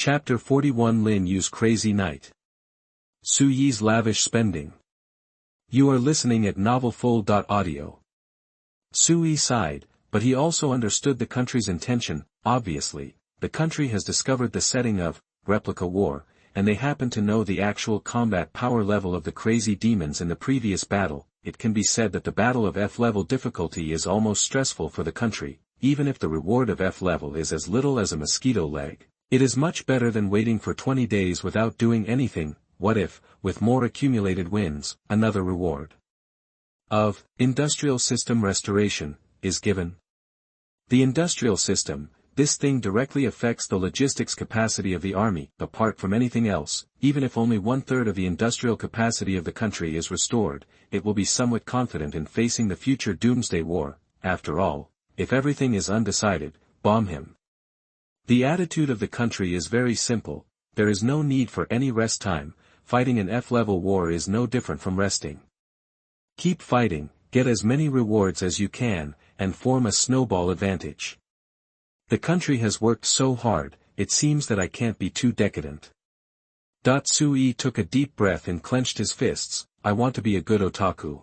Chapter 41 Lin Yue's Crazy Night. Su Yi's Lavish Spending. You are listening at novelfull.audio. Su Yi sighed, but he also understood the country's intention. Obviously, the country has discovered the setting of replica war, and they happen to know the actual combat power level of the crazy demons in the previous battle. It can be said that the battle of F-level difficulty is almost stressful for the country, even if the reward of F-level is as little as a mosquito leg. It is much better than waiting for 20 days without doing anything. What if, with more accumulated wins, another reward of industrial system restoration is given? The industrial system, this thing directly affects the logistics capacity of the army. Apart from anything else, even if only 1/3 of the industrial capacity of the country is restored, it will be somewhat confident in facing the future Doomsday War. After all, if everything is undecided, bomb him. The attitude of the country is very simple: there is no need for any rest time. Fighting an F-level war is no different from resting. Keep fighting, get as many rewards as you can, and form a snowball advantage. The country has worked so hard, it seems that I can't be too decadent. Su Yi took a deep breath and clenched his fists. I want to be a good otaku.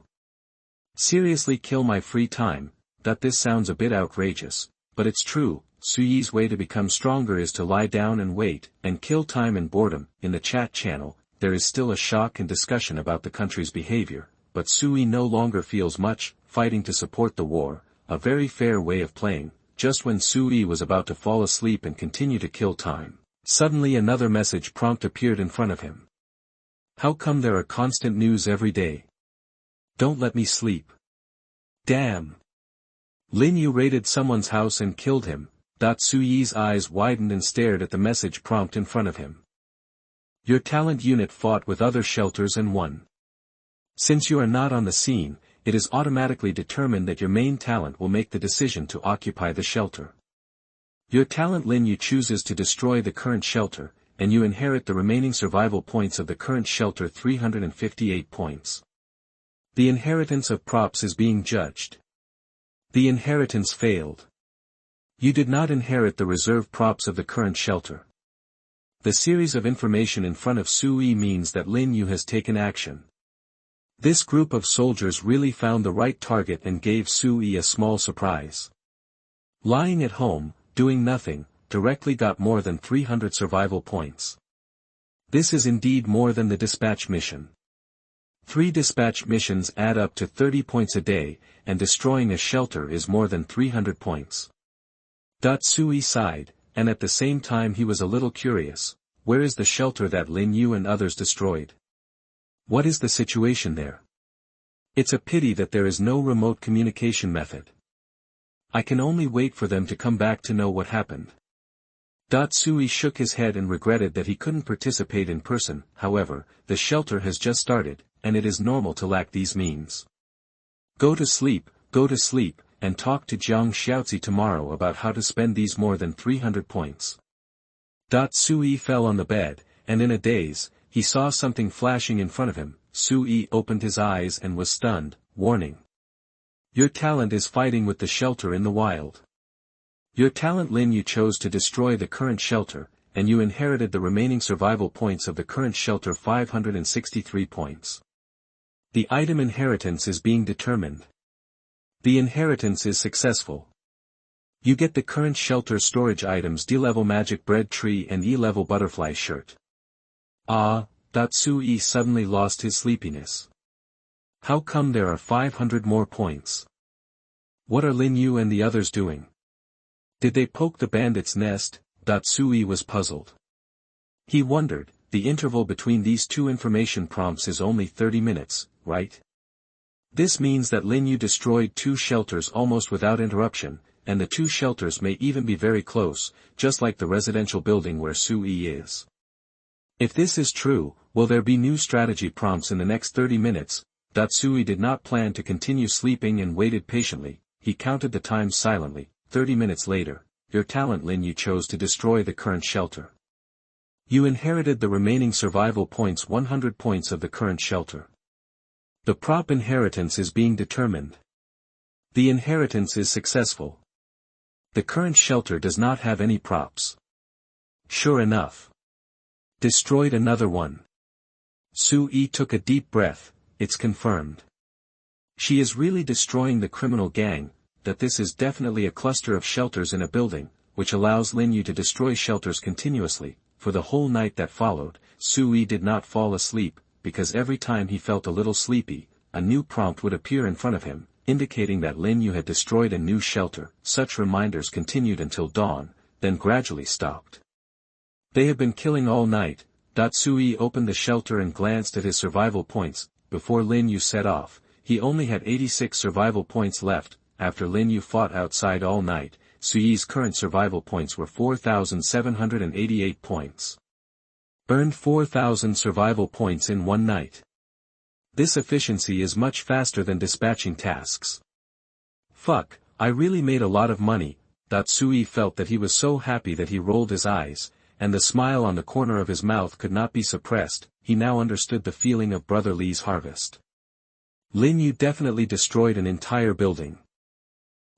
Seriously, kill my free time. This sounds a bit outrageous, but it's true. Su Yi's way to become stronger is to lie down and wait, and kill time and boredom. In the chat channel, there is still a shock and discussion about the country's behavior, but Su Yi no longer feels much fighting to support the war, a very fair way of playing. Just when Su Yi was about to fall asleep and continue to kill time, suddenly another message prompt appeared in front of him. How come there are constant news every day? Don't let me sleep. Damn. Lin Yue raided someone's house and killed him. Su Yi's eyes widened and stared at the message prompt in front of him. Your talent unit fought with other shelters and won. Since you are not on the scene, it is automatically determined that your main talent will make the decision to occupy the shelter. Your talent Lin Yue chooses to destroy the current shelter, and you inherit the remaining survival points of the current shelter, 358 points. The inheritance of props is being judged. The inheritance failed. You did not inherit the reserve props of the current shelter. The series of information in front of Su Yi means that Lin Yue has taken action. This group of soldiers really found the right target and gave Su Yi a small surprise. Lying at home, doing nothing, directly got more than 300 survival points. This is indeed more than the dispatch mission. 3 dispatch missions add up to 30 points a day, and destroying a shelter is more than 300 points. Su Yi sighed, and at the same time he was a little curious. Where is the shelter that Lin Yue and others destroyed? What is the situation there? It's a pity that there is no remote communication method. I can only wait for them to come back to know what happened. Su Yi shook his head and regretted that he couldn't participate in person. However, the shelter has just started, and it is normal to lack these means. Go to sleep, and talk to Jiang Xiaozi tomorrow about how to spend these more than 300 points. Su Yi fell on the bed, and in a daze, he saw something flashing in front of him. Su Yi opened his eyes and was stunned. Warning. Your talent is fighting with the shelter in the wild. Your talent Lin Yue chose to destroy the current shelter, and you inherited the remaining survival points of the current shelter, 563 points. The item inheritance is being determined. The inheritance is successful. You get the current shelter storage items: D-level magic bread tree and E-level butterfly shirt. Su Yi suddenly lost his sleepiness. How come there are 500 more points? What are Lin Yue and the others doing? Did they poke the bandit's nest? Su Yi was puzzled. He wondered, the interval between these two information prompts is only 30 minutes, right? This means that Lin Yue destroyed 2 shelters almost without interruption, and the 2 shelters may even be very close, just like the residential building where Su Yi is. If this is true, will there be new strategy prompts in the next 30 minutes? Su Yi did not plan to continue sleeping and waited patiently. He counted the time silently. 30 minutes later, your talent Lin Yue chose to destroy the current shelter. You inherited the remaining survival points, 100 points of the current shelter. The prop inheritance is being determined. The inheritance is successful. The current shelter does not have any props. Sure enough. Destroyed another one. Su-yi took a deep breath. It's confirmed. She is really destroying the criminal gang, that this is definitely a cluster of shelters in a building, which allows Lin Yue to destroy shelters continuously. For the whole night that followed, Su-yi did not fall asleep, because every time he felt a little sleepy, a new prompt would appear in front of him, indicating that Lin Yue had destroyed a new shelter. Such reminders continued until dawn, then gradually stopped. They have been killing all night. Su-yi opened the shelter and glanced at his survival points. Before Lin Yue set off, he only had 86 survival points left. After Lin Yue fought outside all night, Su-yi's current survival points were 4,788 points. Earned 4,000 survival points in one night. This efficiency is much faster than dispatching tasks. Fuck, I really made a lot of money. Su-yi felt that he was so happy that he rolled his eyes, and the smile on the corner of his mouth could not be suppressed. He now understood the feeling of Brother Li's harvest. Lin Yue definitely destroyed an entire building.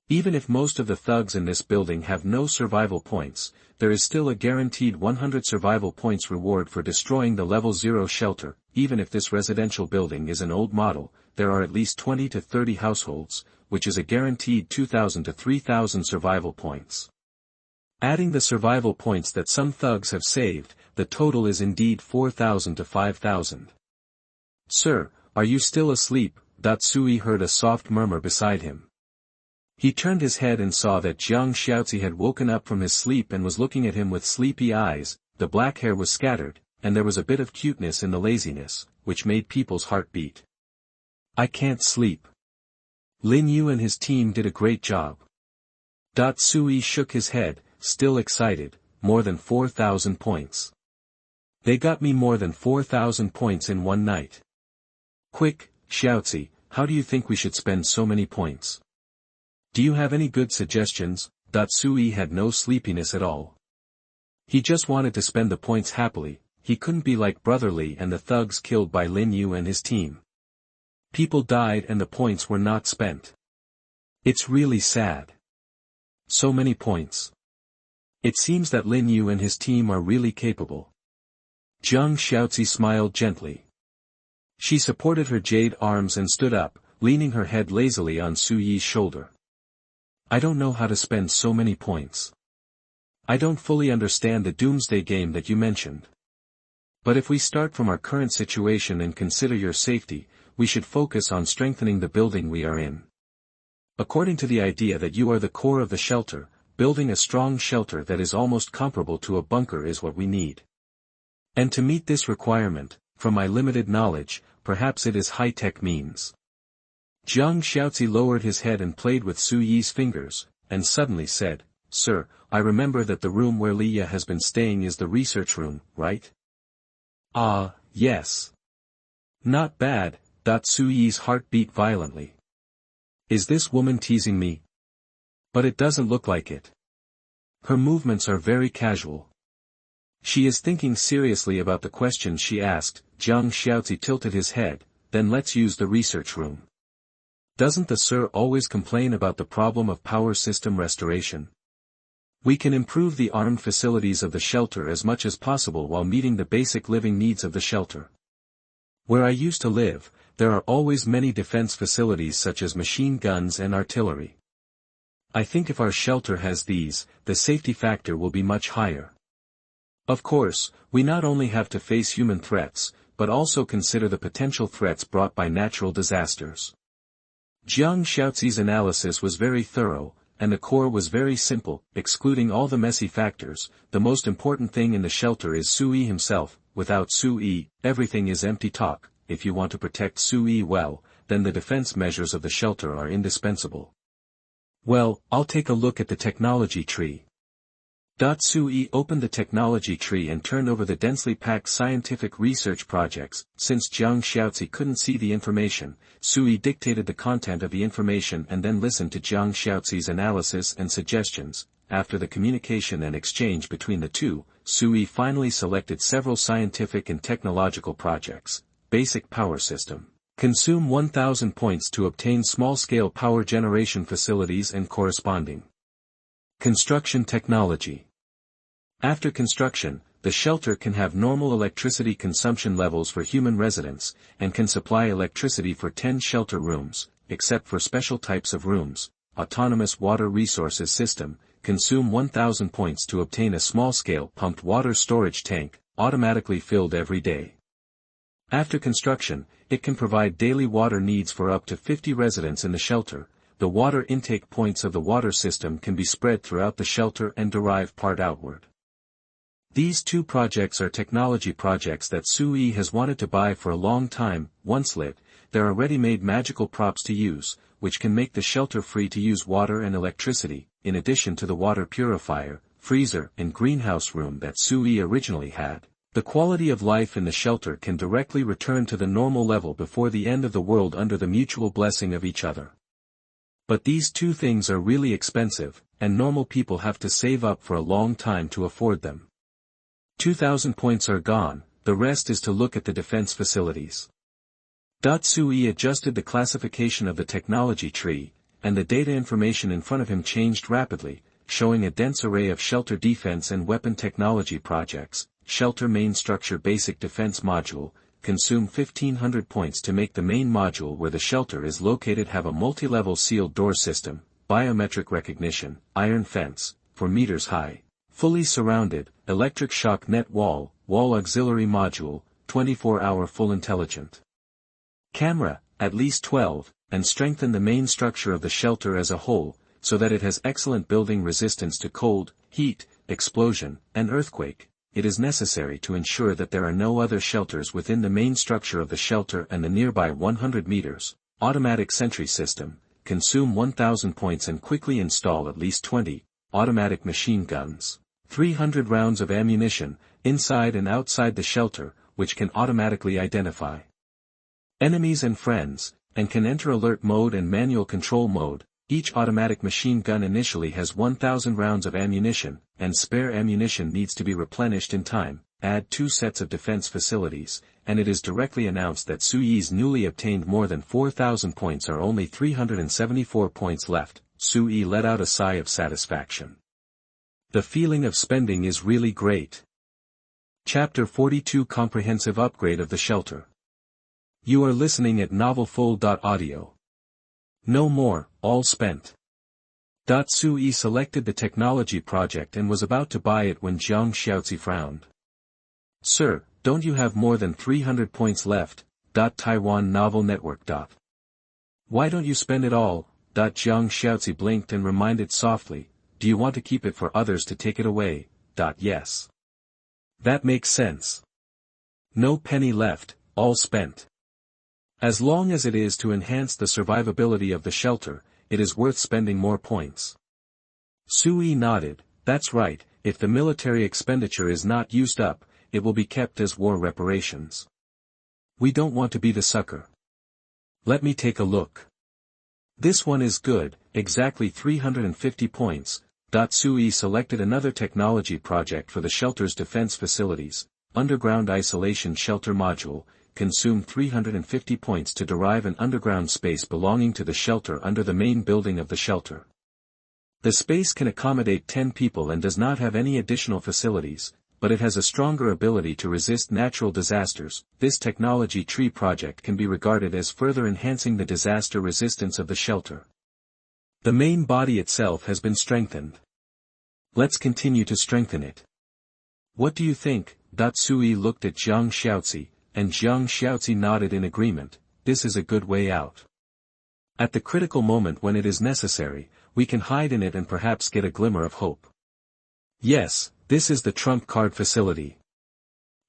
Even if most of the thugs in this building have no survival points, there is still a guaranteed 100 survival points reward for destroying the level 0 shelter. Even if this residential building is an old model, there are at least 20 to 30 households, which is a guaranteed 2,000 to 3,000 survival points. Adding the survival points that some thugs have saved, the total is indeed 4,000 to 5,000. Sir, are you still asleep? Su-yi heard a soft murmur beside him. He turned his head and saw that Jiang Xiaozi had woken up from his sleep and was looking at him with sleepy eyes. The black hair was scattered, and there was a bit of cuteness in the laziness, which made people's heart beat. I can't sleep. Lin Yue and his team did a great job. Su-yi shook his head, still excited. More than 4,000 points. They got me more than 4,000 points in one night. Quick, Xiaozi, how do you think we should spend so many points? Do you have any good suggestions? Su-yi had no sleepiness at all. He just wanted to spend the points happily. He couldn't be like Brother Li and the thugs killed by Lin Yue and his team. People died and the points were not spent. It's really sad. So many points. It seems that Lin Yue and his team are really capable. Jiang Xiaozi smiled gently. She supported her jade arms and stood up, leaning her head lazily on Su-yi's shoulder. I don't know how to spend so many points. I don't fully understand the Doomsday Game that you mentioned. But if we start from our current situation and consider your safety, we should focus on strengthening the building we are in. According to the idea that you are the core of the shelter, building a strong shelter that is almost comparable to a bunker is what we need. And to meet this requirement, from my limited knowledge, perhaps it is high-tech means. Jiang Xiaozi lowered his head and played with Su-yi's fingers, and suddenly said, Sir, I remember that the room where Liya has been staying is the research room, right? Ah, yes. Not bad. Su-yi's heart beat violently. Is this woman teasing me? But it doesn't look like it. Her movements are very casual. She is thinking seriously about the questions she asked. Jiang Xiaozi tilted his head. Then let's use the research room. Doesn't the sir always complain about the problem of power system restoration? We can improve the armed facilities of the shelter as much as possible while meeting the basic living needs of the shelter. Where I used to live, there are always many defense facilities such as machine guns and artillery. I think if our shelter has these, the safety factor will be much higher. Of course, we not only have to face human threats, but also consider the potential threats brought by natural disasters. Jiang Xiaozi's analysis was very thorough, and the core was very simple, excluding all the messy factors. The most important thing in the shelter is Su-yi himself. Without Su-yi, everything is empty talk. If you want to protect Su-yi well, then the defense measures of the shelter are indispensable. Well, I'll take a look at the technology tree. Su-yi opened the technology tree and turned over the densely packed scientific research projects. Since Jiang Xiaozi couldn't see the information, Su-yi dictated the content of the information and then listened to Jiang Xiaozi's analysis and suggestions. After the communication and exchange between the two, Su-yi finally selected several scientific and technological projects. Basic power system. Consume 1,000 points to obtain small-scale power generation facilities and corresponding. Construction technology. After construction, the shelter can have normal electricity consumption levels for human residents, and can supply electricity for 10 shelter rooms, except for special types of rooms. Autonomous water resources system, consume 1000 points to obtain a small-scale pumped water storage tank, automatically filled every day. After construction, it can provide daily water needs for up to 50 residents in the shelter. The water intake points of the water system can be spread throughout the shelter and derive part outward. These two projects are technology projects that Sui has wanted to buy for a long time. Once lit, there are ready-made magical props to use, which can make the shelter free to use water and electricity, in addition to the water purifier, freezer, and greenhouse room that Sui originally had. The quality of life in the shelter can directly return to the normal level before the end of the world under the mutual blessing of each other. But these two things are really expensive, and normal people have to save up for a long time to afford them. 2000 points are gone, the rest is to look at the defense facilities. Sui adjusted the classification of the technology tree, and the data information in front of him changed rapidly, showing a dense array of shelter defense and weapon technology projects. Shelter main structure basic defense module, consume 1500 points to make the main module where the shelter is located have a multi-level sealed door system, biometric recognition, iron fence, 4 meters high, fully surrounded, electric shock net wall auxiliary module, 24-hour full intelligent camera, at least 12, and strengthen the main structure of the shelter as a whole, so that it has excellent building resistance to cold, heat, explosion, and earthquake. It is necessary to ensure that there are no other shelters within the main structure of the shelter and the nearby 100 meters. Automatic sentry system, consume 1000 points and quickly install at least 20 automatic machine guns, 300 rounds of ammunition, inside and outside the shelter, which can automatically identify enemies and friends, and can enter alert mode and manual control mode. Each automatic machine gun initially has 1000 rounds of ammunition, and spare ammunition needs to be replenished in time. Add 2 sets of defense facilities, and it is directly announced that Sui's newly obtained more than 4000 points are only 374 points left. Sui let out a sigh of satisfaction. The feeling of spending is really great. Chapter 42 Comprehensive Upgrade of the Shelter. You are listening at novelfull.audio. No more, all spent. Sui selected the technology project and was about to buy it when Jiang Xiaozi frowned. Sir, don't you have more than 300 points left? Taiwan Novel Network. Why don't you spend it all? Jiang Xiaozi blinked and reminded softly, do you want to keep it for others to take it away? Yes. That makes sense. No penny left, all spent. As long as it is to enhance the survivability of the shelter, it is worth spending more points. Sui nodded, that's right, if the military expenditure is not used up, it will be kept as war reparations. We don't want to be the sucker. Let me take a look. This one is good, exactly 350 points. Sui selected another technology project for the shelter's defense facilities, underground isolation shelter module, consume 350 points to derive an underground space belonging to the shelter under the main building of the shelter. The space can accommodate 10 people and does not have any additional facilities, but it has a stronger ability to resist natural disasters. This technology tree project can be regarded as further enhancing the disaster resistance of the shelter. The main body itself has been strengthened. Let's continue to strengthen it. What do you think? Sui looked at Jiang Xiaozi, and Jiang Xiaozi nodded in agreement. This is a good way out. At the critical moment when it is necessary, we can hide in it and perhaps get a glimmer of hope. Yes, this is the trump card facility.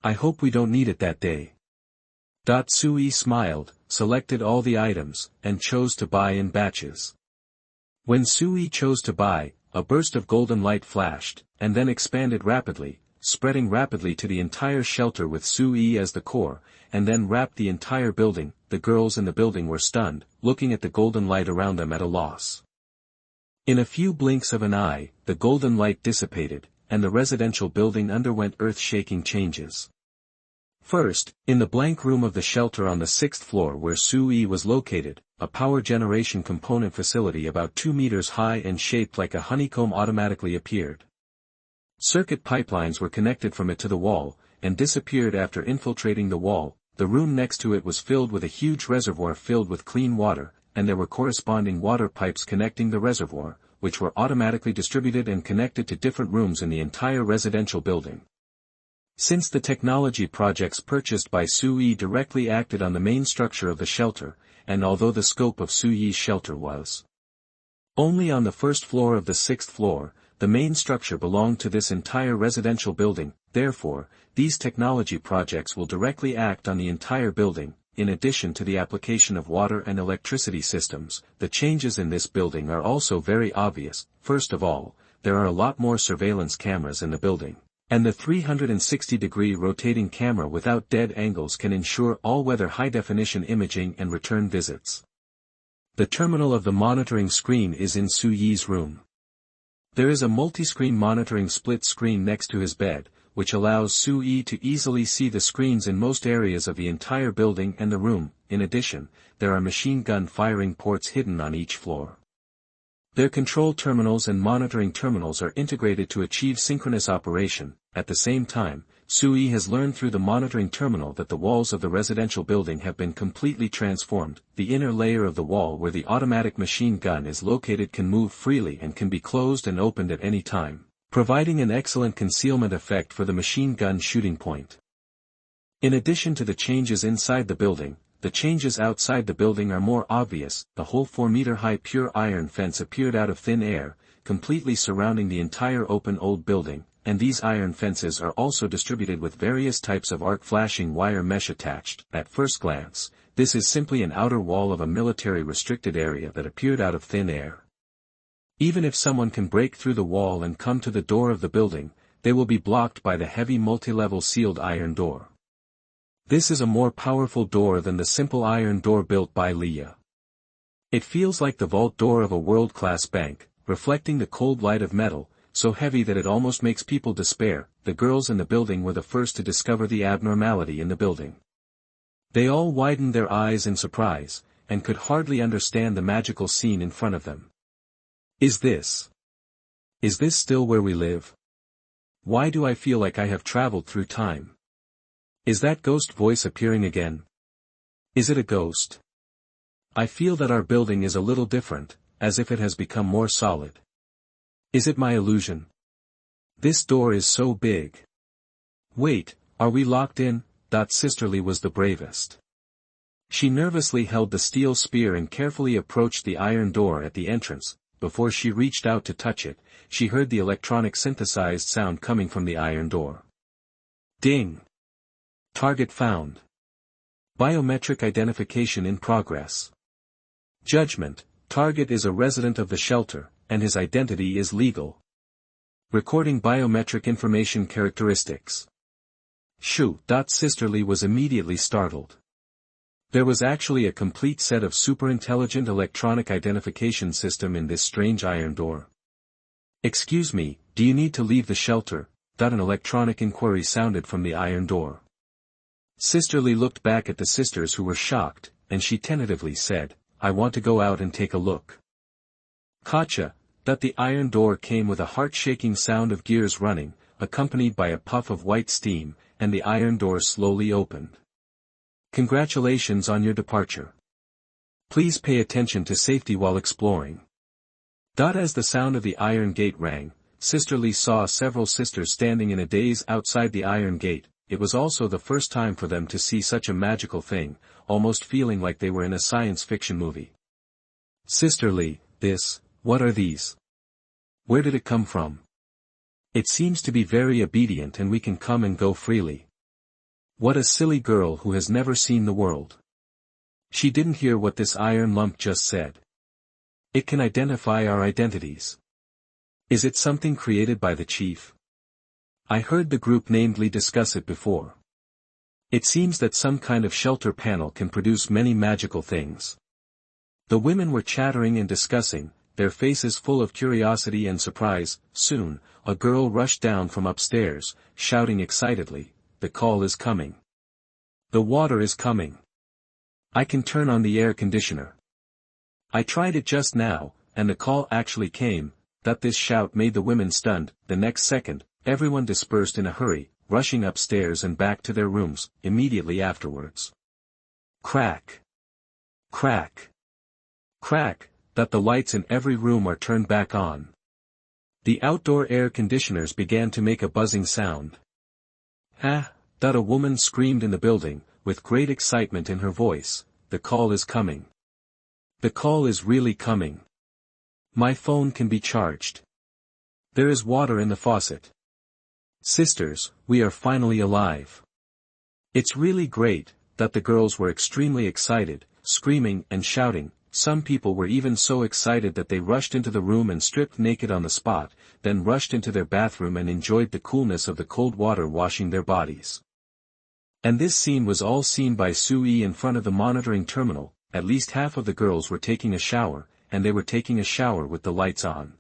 I hope we don't need it that day. Sui smiled, selected all the items, and chose to buy in batches. When Sui chose to buy, a burst of golden light flashed, and then expanded rapidly, spreading rapidly to the entire shelter with Sui as the core, and then wrapped the entire building. The girls in the building were stunned, looking at the golden light around them at a loss. In a few blinks of an eye, the golden light dissipated, and the residential building underwent earth-shaking changes. First, in the blank room of the shelter on the 6th floor where Sui was located, a power generation component facility about 2 meters high and shaped like a honeycomb automatically appeared. Circuit pipelines were connected from it to the wall, and disappeared after infiltrating the wall. The room next to it was filled with a huge reservoir filled with clean water, and there were corresponding water pipes connecting the reservoir, which were automatically distributed and connected to different rooms in the entire residential building. Since the technology projects purchased by Sui directly acted on the main structure of the shelter, and although the scope of Sui's shelter was only on the first floor of the sixth floor, the main structure belonged to this entire residential building. Therefore, these technology projects will directly act on the entire building. In addition to the application of water and electricity systems, the changes in this building are also very obvious. First of all, there are a lot more surveillance cameras in the building, and the 360-degree rotating camera without dead angles can ensure all-weather high-definition imaging and return visits. The terminal of the monitoring screen is in Suyi's room. There is a multi-screen monitoring split screen next to his bed, which allows Sui to easily see the screens in most areas of the entire building and the room. In addition, there are machine gun firing ports hidden on each floor. Their control terminals and monitoring terminals are integrated to achieve synchronous operation. At the same time, Sui has learned through the monitoring terminal that the walls of the residential building have been completely transformed. The inner layer of the wall where the automatic machine gun is located can move freely and can be closed and opened at any time, providing an excellent concealment effect for the machine gun shooting point. In addition to the changes inside the building, the changes outside the building are more obvious. The whole 4-meter-high pure iron fence appeared out of thin air, completely surrounding the entire open old building, and these iron fences are also distributed with various types of arc-flashing wire mesh attached. At first glance, this is simply an outer wall of a military restricted area that appeared out of thin air. Even if someone can break through the wall and come to the door of the building, they will be blocked by the heavy multi-level sealed iron door. This is a more powerful door than the simple iron door built by Lin Yue. It feels like the vault door of a world-class bank, reflecting the cold light of metal, so heavy that it almost makes people despair. The girls in the building were the first to discover the abnormality in the building. They all widened their eyes in surprise, and could hardly understand the magical scene in front of them. Is this still where we live? Why do I feel like I have traveled through time? Is that ghost voice appearing again? Is it a ghost? I feel that our building is a little different, as if it has become more solid. Is it my illusion? This door is so big. Wait, are we locked in? Sisterly was the bravest. She nervously held the steel spear and carefully approached the iron door at the entrance. Before she reached out to touch it, she heard the electronic synthesized sound coming from the iron door. Ding! Target found. Biometric identification in progress. Judgment: target is a resident of the shelter, and his identity is legal. Recording biometric information characteristics. Shoo! Sisterly was immediately startled. There was actually a complete set of super-intelligent electronic identification system in this strange iron door. Excuse me, do you need to leave the shelter? An electronic inquiry sounded from the iron door. Sisterly looked back at the sisters who were shocked, and she tentatively said, I want to go out and take a look. Gotcha! The iron door came with a heart-shaking sound of gears running, accompanied by a puff of white steam, and the iron door slowly opened. Congratulations on your departure. Please pay attention to safety while exploring. As the sound of the iron gate rang, Sisterly saw several sisters standing in a daze outside the iron gate. It was also the first time for them to see such a magical thing, almost feeling like they were in a science fiction movie. Sisterly, what are these? Where did it come from? It seems to be very obedient and we can come and go freely. What a silly girl who has never seen the world. She didn't hear what this iron lump just said. It can identify our identities. Is it something created by the chief? I heard the group namedly discuss it before. It seems that some kind of shelter panel can produce many magical things. The women were chattering and discussing, their faces full of curiosity and surprise. Soon, a girl rushed down from upstairs, shouting excitedly, the call is coming. The water is coming. I can turn on the air conditioner. I tried it just now, and the call actually came. This shout made the women stunned. The next second, everyone dispersed in a hurry, rushing upstairs and back to their rooms, immediately afterwards. Crack. Crack. Crack, that the lights in every room are turned back on. The outdoor air conditioners began to make a buzzing sound. Ah, that a woman screamed in the building, with great excitement in her voice, the call is coming. The call is really coming. My phone can be charged. There is water in the faucet. Sisters, we are finally alive. It's really great, that the girls were extremely excited, screaming and shouting. Some people were even so excited that they rushed into the room and stripped naked on the spot, then rushed into their bathroom and enjoyed the coolness of the cold water washing their bodies. And this scene was all seen by Sui in front of the monitoring terminal. At least half of the girls were taking a shower, and they were taking a shower with the lights on.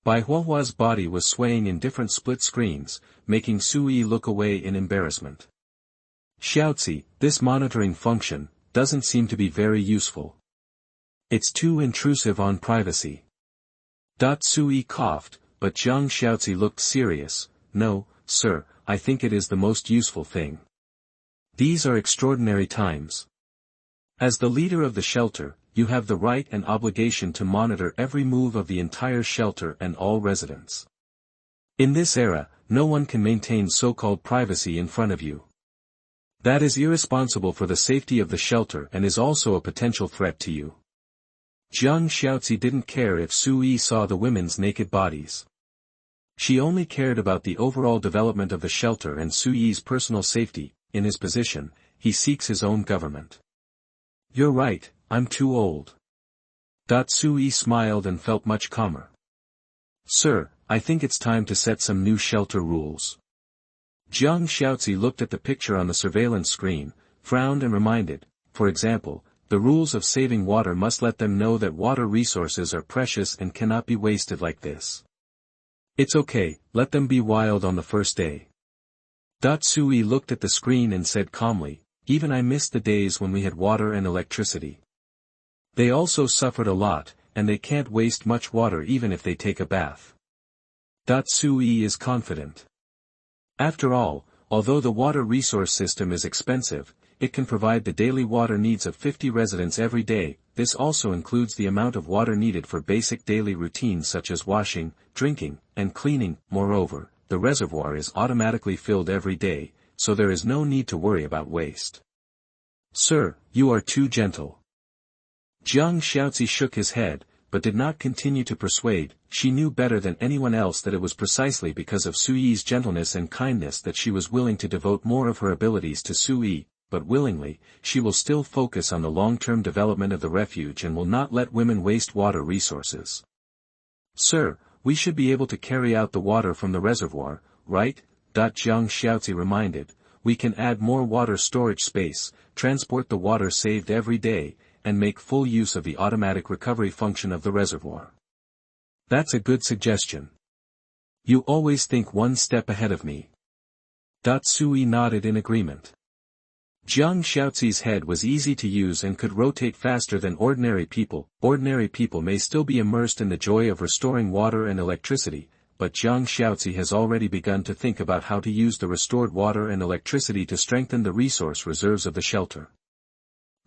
Bai Huahua's body was swaying in different split screens, making Sui look away in embarrassment. Xiaozi, this monitoring function, doesn't seem to be very useful. It's too intrusive on privacy. Sui coughed, but Zhang Xiaozi looked serious. No, sir, I think it is the most useful thing. These are extraordinary times. As the leader of the shelter, you have the right and obligation to monitor every move of the entire shelter and all residents. In this era, no one can maintain so-called privacy in front of you. That is irresponsible for the safety of the shelter and is also a potential threat to you. Zhang Xiaozi didn't care if Sui saw the women's naked bodies. She only cared about the overall development of the shelter and Sui's personal safety. In his position, he seeks his own government. You're right, I'm too old. Sui smiled and felt much calmer. Sir, I think it's time to set some new shelter rules. Zhang Xiaozi looked at the picture on the surveillance screen, frowned and reminded, for example, the rules of saving water must let them know that water resources are precious and cannot be wasted like this. It's okay, let them be wild on the first day. Sui looked at the screen and said calmly, even I missed the days when we had water and electricity. They also suffered a lot, and they can't waste much water even if they take a bath. Sui is confident. After all, although the water resource system is expensive, it can provide the daily water needs of 50 residents every day. This also includes the amount of water needed for basic daily routines such as washing, drinking, and cleaning. Moreover, the reservoir is automatically filled every day, so there is no need to worry about waste. Sir, you are too gentle. Zhang Xiaozi shook his head, but did not continue to persuade. She knew better than anyone else that it was precisely because of Sui's gentleness and kindness that she was willing to devote more of her abilities to Sui. But willingly, she will still focus on the long-term development of the refuge and will not let women waste water resources. Sir, we should be able to carry out the water from the reservoir, right? Zhang Xiaozi reminded, we can add more water storage space, transport the water saved every day, and make full use of the automatic recovery function of the reservoir. That's a good suggestion. You always think one step ahead of me. Sui nodded in agreement. Zhang Xiaozi's head was easy to use and could rotate faster than ordinary people. Ordinary people may still be immersed in the joy of restoring water and electricity, but Zhang Xiaozi has already begun to think about how to use the restored water and electricity to strengthen the resource reserves of the shelter.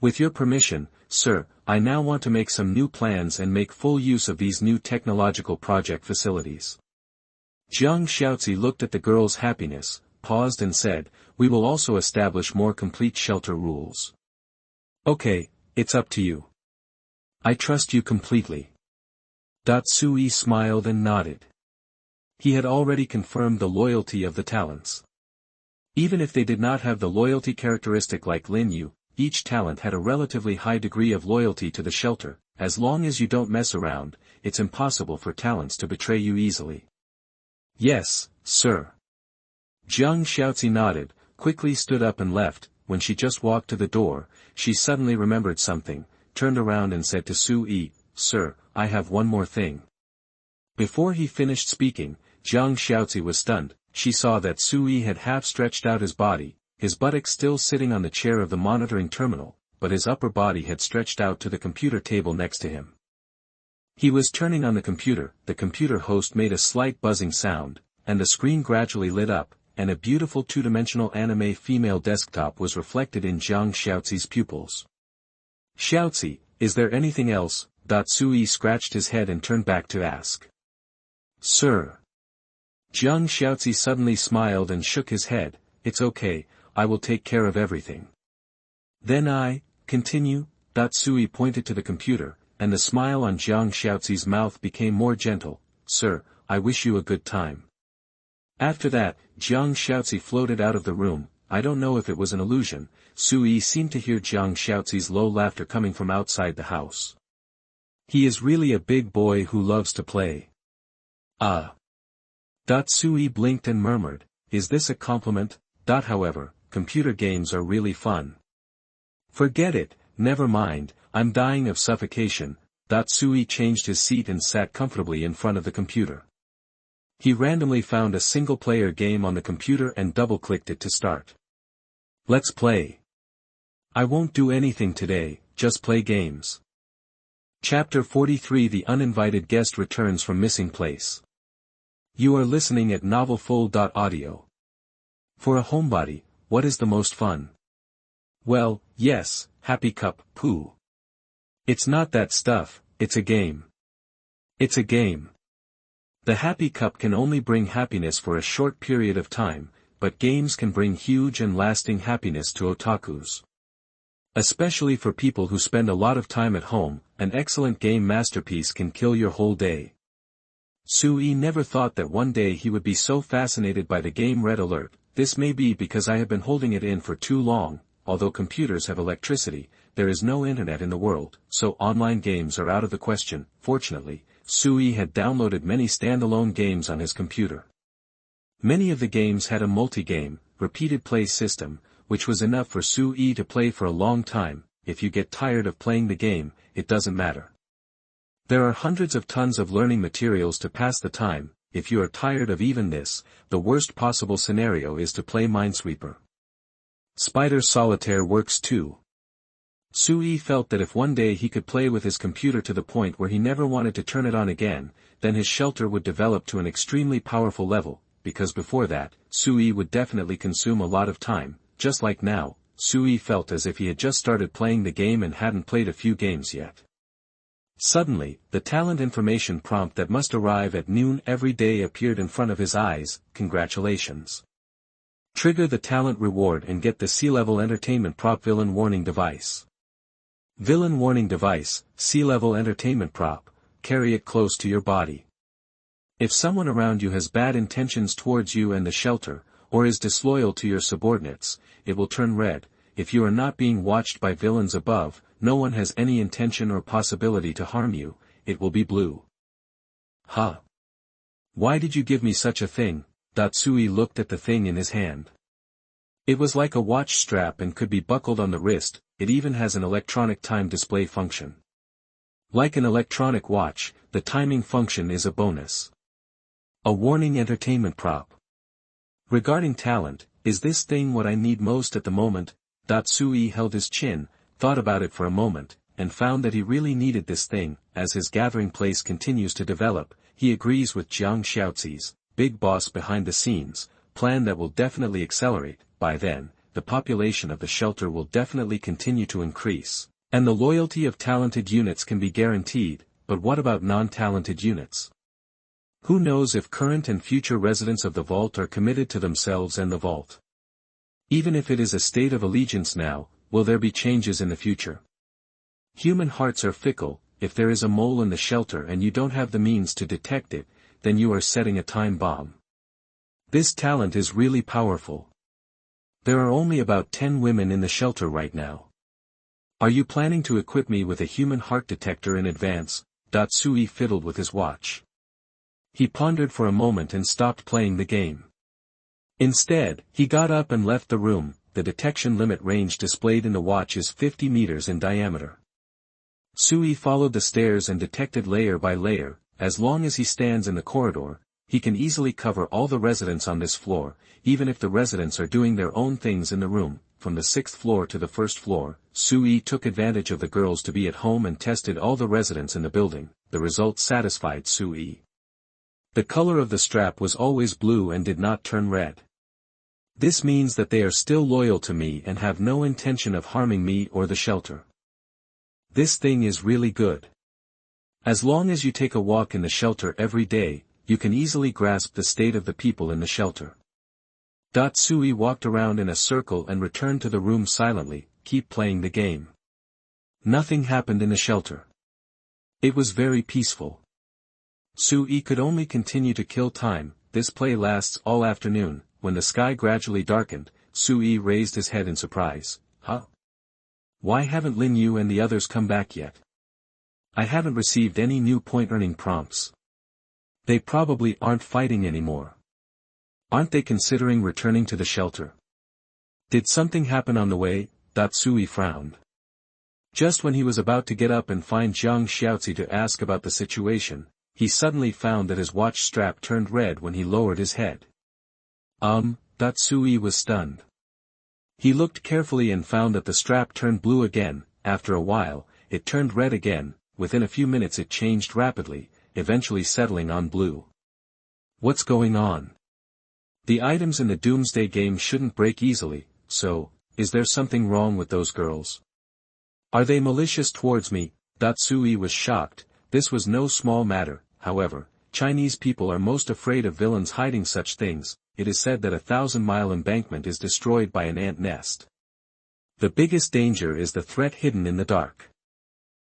With your permission, sir, I now want to make some new plans and make full use of these new technological project facilities. Zhang Xiaozi looked at the girl's happiness, paused and said, we will also establish more complete shelter rules. Okay, it's up to you. I trust you completely. Sui smiled and nodded. He had already confirmed the loyalty of the talents. Even if they did not have the loyalty characteristic like Lin Yue, each talent had a relatively high degree of loyalty to the shelter. As long as you don't mess around, it's impossible for talents to betray you easily. Yes, sir. Zhang Xiaozi nodded, quickly stood up and left. When she just walked to the door, she suddenly remembered something, turned around and said to Sui, Sir, I have one more thing. Before he finished speaking, Zhang Xiaozi was stunned. She saw that Sui had half stretched out his body, his buttocks still sitting on the chair of the monitoring terminal, but his upper body had stretched out to the computer table next to him. He was turning on the computer host made a slight buzzing sound, and the screen gradually lit up, and a beautiful two-dimensional anime female desktop was reflected in Jiang Xiaozi's pupils. "Xiaozi, is there anything else?" Sui scratched his head and turned back to ask. "Sir." Jiang Xiaozi suddenly smiled and shook his head. "It's okay, I will take care of everything." "Then continue?" Sui pointed to the computer, and the smile on Jiang Xiaozi's mouth became more gentle. "Sir, I wish you a good time." After that, Jiang Xiaozi floated out of the room. I don't know if it was an illusion, Sui seemed to hear Jiang Xiaozi's low laughter coming from outside the house. "He is really a big boy who loves to play." Sui blinked and murmured, "Is this a compliment?" However, computer games are really fun. "Forget it, never mind, I'm dying of suffocation." Sui changed his seat and sat comfortably in front of the computer. He randomly found a single-player game on the computer and double-clicked it to start. "Let's play." "I won't do anything today, just play games." Chapter 43 The Uninvited Guest Returns from Missing Place. You are listening at novelfull.audio. For a homebody, what is the most fun? Well, yes, Happy Cup, poo. It's not that stuff, it's a game. It's a game. The Happy Cup can only bring happiness for a short period of time, but games can bring huge and lasting happiness to otakus. Especially for people who spend a lot of time at home, an excellent game masterpiece can kill your whole day. Sui never thought that one day he would be so fascinated by the game Red Alert. This may be because I have been holding it in for too long. Although computers have electricity, there is no internet in the world, so online games are out of the question. Fortunately, Sui had downloaded many standalone games on his computer. Many of the games had a multi-game, repeated play system, which was enough for Sui to play for a long time. If you get tired of playing the game, it doesn't matter. There are hundreds of tons of learning materials to pass the time. If you are tired of even this, the worst possible scenario is to play Minesweeper. Spider Solitaire works too. Sui felt that if one day he could play with his computer to the point where he never wanted to turn it on again, then his shelter would develop to an extremely powerful level, because before that, Sui would definitely consume a lot of time. Just like now, Sui felt as if he had just started playing the game and hadn't played a few games yet. Suddenly, the talent information prompt that must arrive at noon every day appeared in front of his eyes. Congratulations. Trigger the talent reward and get the C-level entertainment prop villain warning device. Villain warning device, C-level entertainment prop, carry it close to your body. If someone around you has bad intentions towards you and the shelter, or is disloyal to your subordinates, it will turn red. If you are not being watched by villains above, no one has any intention or possibility to harm you, it will be blue. Huh? Why did you give me such a thing? Sui looked at the thing in his hand. It was like a watch strap and could be buckled on the wrist. It even has an electronic time display function. Like an electronic watch, the timing function is a bonus. A warning entertainment prop. Regarding talent, is this thing what I need most at the moment? Sui held his chin, thought about it for a moment, and found that he really needed this thing. As his gathering place continues to develop, he agrees with Jiang Xiaozi's big boss behind the scenes plan that will definitely accelerate. By then, the population of the shelter will definitely continue to increase, and the loyalty of talented units can be guaranteed. But what about non-talented units? Who knows if current and future residents of the vault are committed to themselves and the vault? Even if it is a state of allegiance now, will there be changes in the future? Human hearts are fickle. If there is a mole in the shelter and you don't have the means to detect it, then you are setting a time bomb. This talent is really powerful. There are only about 10 women in the shelter right now. Are you planning to equip me with a human heart detector in advance? Sui fiddled with his watch. He pondered for a moment and stopped playing the game. Instead, he got up and left the room. The detection limit range displayed in the watch is 50 meters in diameter. Sui followed the stairs and detected layer by layer. As long as he stands in the corridor, he can easily cover all the residents on this floor, even if the residents are doing their own things in the room. From the 6th floor to the 1st floor, Sui took advantage of the girls to be at home and tested all the residents in the building. The results satisfied Sui. The color of the strap was always blue and did not turn red. This means that they are still loyal to me and have no intention of harming me or the shelter. This thing is really good. As long as you take a walk in the shelter every day, you can easily grasp the state of the people in the shelter. Sui walked around in a circle and returned to the room silently, keep playing the game. Nothing happened in the shelter. It was very peaceful. Sui could only continue to kill time. This play lasts all afternoon. When the sky gradually darkened, Sui raised his head in surprise. Huh? Why haven't Lin Yue and the others come back yet? I haven't received any new point-earning prompts. They probably aren't fighting anymore. Aren't they considering returning to the shelter? Did something happen on the way? Sui frowned. Just when he was about to get up and find Jiang Xiaozi to ask about the situation, he suddenly found that his watch strap turned red when he lowered his head. Sui was stunned. He looked carefully and found that the strap turned blue again. After a while, it turned red again. Within a few minutes it changed rapidly, eventually settling on blue. What's going on? The items in the Doomsday Game shouldn't break easily, so, is there something wrong with those girls? Are they malicious towards me? Sui was shocked. This was no small matter. However, Chinese people are most afraid of villains hiding such things. It is said that a 1,000-mile embankment is destroyed by an ant nest. The biggest danger is the threat hidden in the dark.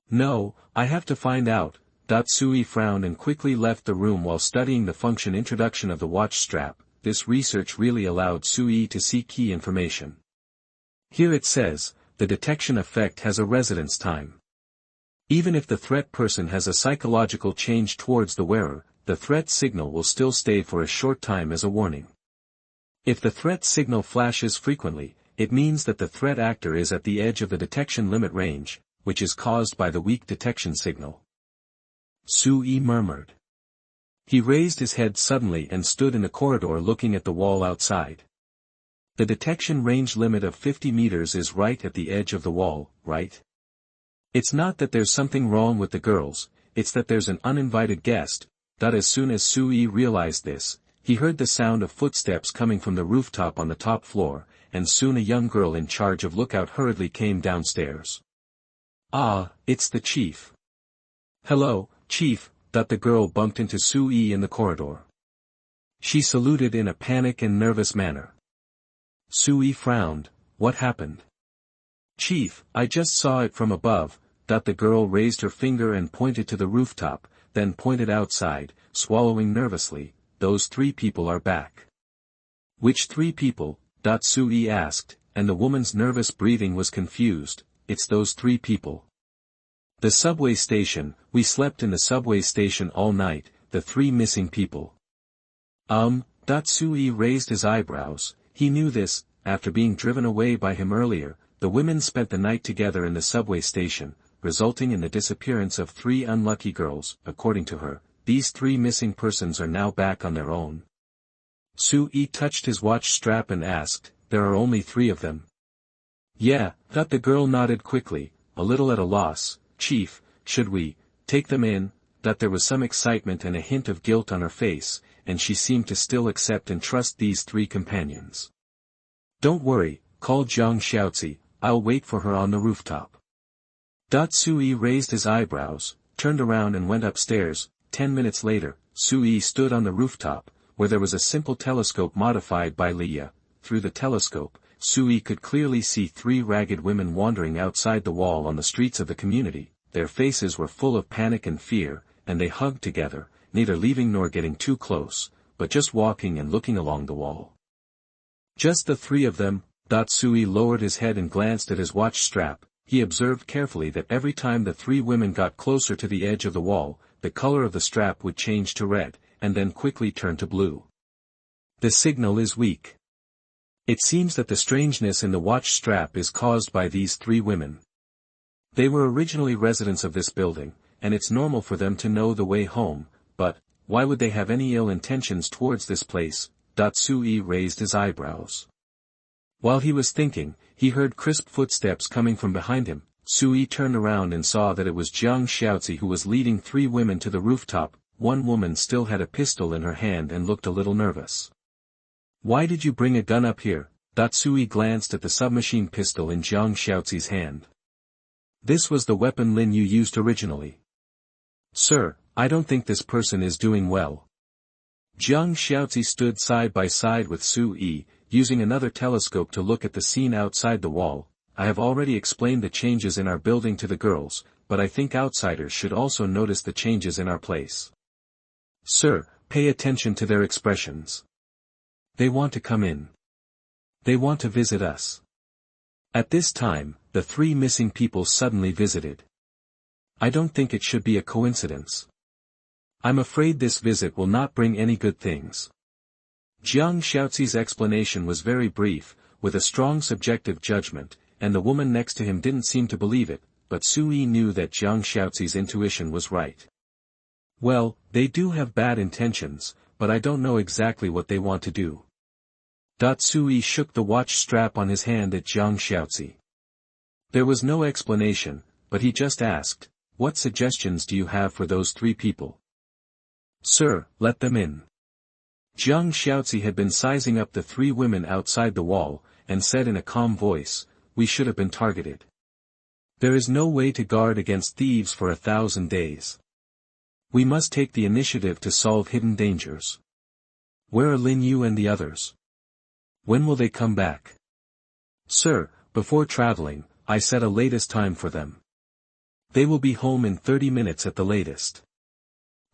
No, I have to find out. Sui frowned and quickly left the room while studying the function introduction of the watch strap. This research really allowed Sui to see key information. Here it says, the detection effect has a residence time. Even if the threat person has a psychological change towards the wearer, the threat signal will still stay for a short time as a warning. If the threat signal flashes frequently, it means that the threat actor is at the edge of the detection limit range, which is caused by the weak detection signal. Sui murmured. He raised his head suddenly and stood in the corridor looking at the wall outside. The detection range limit of 50 meters is right at the edge of the wall, right? It's not that there's something wrong with the girls, it's that there's an uninvited guest. As soon as Sui realized this, he heard the sound of footsteps coming from the rooftop on the top floor, and soon a young girl in charge of lookout hurriedly came downstairs. Ah, it's the chief. Hello, chief. The girl bumped into Sui in the corridor. She saluted in a panic and nervous manner. Sui frowned. What happened? Chief, I just saw it from above. The girl raised her finger and pointed to the rooftop, then pointed outside, swallowing nervously. Those 3 people are back. Which 3 people? Sui asked, and the woman's nervous breathing was confused. It's those 3 people. The subway station, we slept in the subway station all night, the 3 missing people. Sui raised his eyebrows. He knew this. After being driven away by him earlier, the women spent the night together in the subway station, resulting in the disappearance of 3 unlucky girls. According to her, these 3 missing persons are now back on their own. Sui touched his watch strap and asked, there are only 3 of them? Yeah, the girl nodded quickly, a little at a loss. Chief, should we take them in? There was some excitement and a hint of guilt on her face, and she seemed to still accept and trust these 3 companions. Don't worry, call Jiang Xiaozi, I'll wait for her on the rooftop. Sui raised his eyebrows, turned around and went upstairs. 10 minutes later, Sui stood on the rooftop, where there was a simple telescope modified by Lin Yue. Through the telescope, Sui could clearly see 3 ragged women wandering outside the wall on the streets of the community. Their faces were full of panic and fear, and they hugged together, neither leaving nor getting too close, but just walking and looking along the wall. Just the 3 of them. Sui lowered his head and glanced at his watch strap. He observed carefully that every time the 3 women got closer to the edge of the wall, the color of the strap would change to red, and then quickly turn to blue. The signal is weak. It seems that the strangeness in the watch strap is caused by these 3 women. They were originally residents of this building, and it's normal for them to know the way home, but, why would they have any ill intentions towards this place? Sui raised his eyebrows. While he was thinking, he heard crisp footsteps coming from behind him. Sui turned around and saw that it was Jiang Xiaozi who was leading 3 women to the rooftop. one woman still had a pistol in her hand and looked a little nervous. "Why did you bring a gun up here?" Sui glanced at the submachine pistol in Jiang Xiaozi's hand. This was the weapon Lin Yue used originally. "Sir, I don't think this person is doing well." Jiang Xiaozi stood side by side with Sui, using another telescope to look at the scene outside the wall. "I have already explained the changes in our building to the girls, but I think outsiders should also notice the changes in our place. Sir, pay attention to their expressions. They want to come in. They want to visit us." At this time, the three missing people suddenly visited. I don't think it should be a coincidence. I'm afraid this visit will not bring any good things. Jiang Xiaozi's explanation was very brief, with a strong subjective judgment, and the woman next to him didn't seem to believe it, but Sui knew that Jiang Xiaozi's intuition was right. Well, they do have bad intentions, but I don't know exactly what they want to do. Sui shook the watch strap on his hand at Jiang Xiaozi. There was no explanation, but he just asked, "What suggestions do you have for those three people?" "Sir, let them in." Jiang Xiaozi had been sizing up the three women outside the wall, and said in a calm voice, "We should have been targeted. There is no way to guard against thieves for 1,000 days. We must take the initiative to solve hidden dangers. Where are Lin Yue and the others? When will they come back?" "Sir, before traveling, I set a latest time for them. They will be home in 30 minutes at the latest."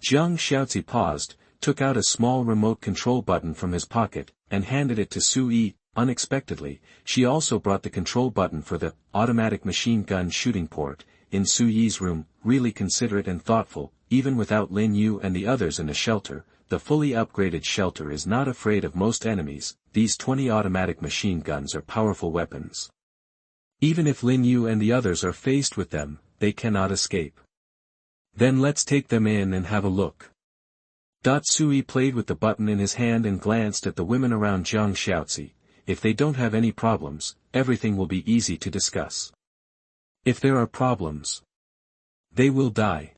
Jiang Xiaozi paused, took out a small remote control button from his pocket, and handed it to Sui. Unexpectedly, she also brought the control button for the automatic machine gun shooting port. In Suyi's room, really considerate and thoughtful, even without Lin Yue and the others in the shelter. The fully upgraded shelter is not afraid of most enemies. These 20 automatic machine guns are powerful weapons. Even if Lin Yue and the others are faced with them, they cannot escape. Then let's take them in and have a look. Sui played with the button in his hand and glanced at the women around Jiang Xiaozi. If they don't have any problems, everything will be easy to discuss. If there are problems, they will die.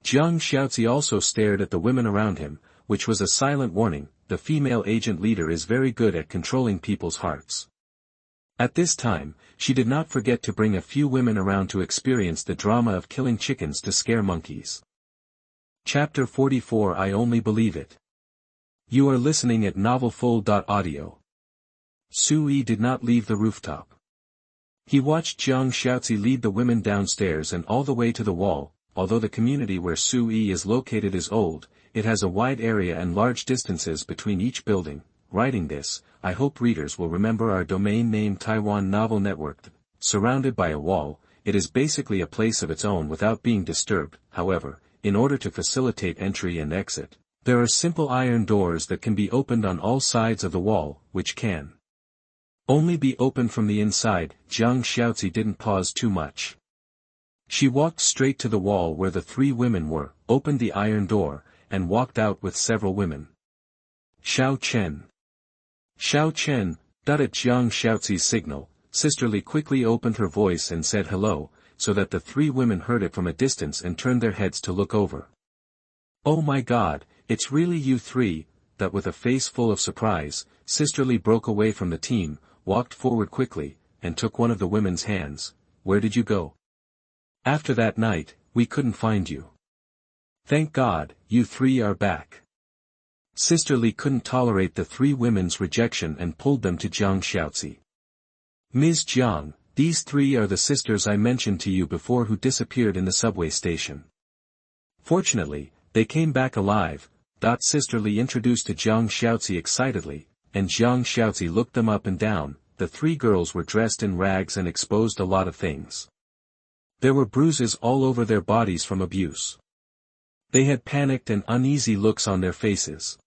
Jiang Xiaozi also stared at the women around him, which was a silent warning. The female agent leader is very good at controlling people's hearts. At this time, she did not forget to bring a few women around to experience the drama of killing chickens to scare monkeys. Chapter 44 I Only Believe It. You are listening at novelfull.audio. Sui did not leave the rooftop. He watched Jiang Xiaozi lead the women downstairs and all the way to the wall. Although the community where Sui is located is old, it has a wide area and large distances between each building. Writing this, I hope readers will remember our domain name Taiwan Novel Network. Surrounded by a wall, it is basically a place of its own without being disturbed. However, in order to facilitate entry and exit, there are simple iron doors that can be opened on all sides of the wall, which can only be opened from the inside. Jiang Xiaozi didn't pause too much. She walked straight to the wall where the three women were, opened the iron door, and walked out with several women. Xiao Chen. Xiao Chen, at Jiang Xiaozi's signal, Sisterly quickly opened her voice and said hello, so that the three women heard it from a distance and turned their heads to look over. "Oh my God, it's really you three," that with a face full of surprise, Sisterly broke away from the team, walked forward quickly, and took one of the women's hands. "Where did you go? After that night, we couldn't find you. Thank God, you three are back." Sisterly couldn't tolerate the three women's rejection and pulled them to Jiang Xiaozi. "Ms. Jiang, these three are the sisters I mentioned to you before who disappeared in the subway station. Fortunately, they came back alive," Sisterly introduced to Jiang Xiaozi excitedly, and Jiang Xiaozi looked them up and down. The three girls were dressed in rags and exposed a lot of things. There were bruises all over their bodies from abuse. They had panicked and uneasy looks on their faces.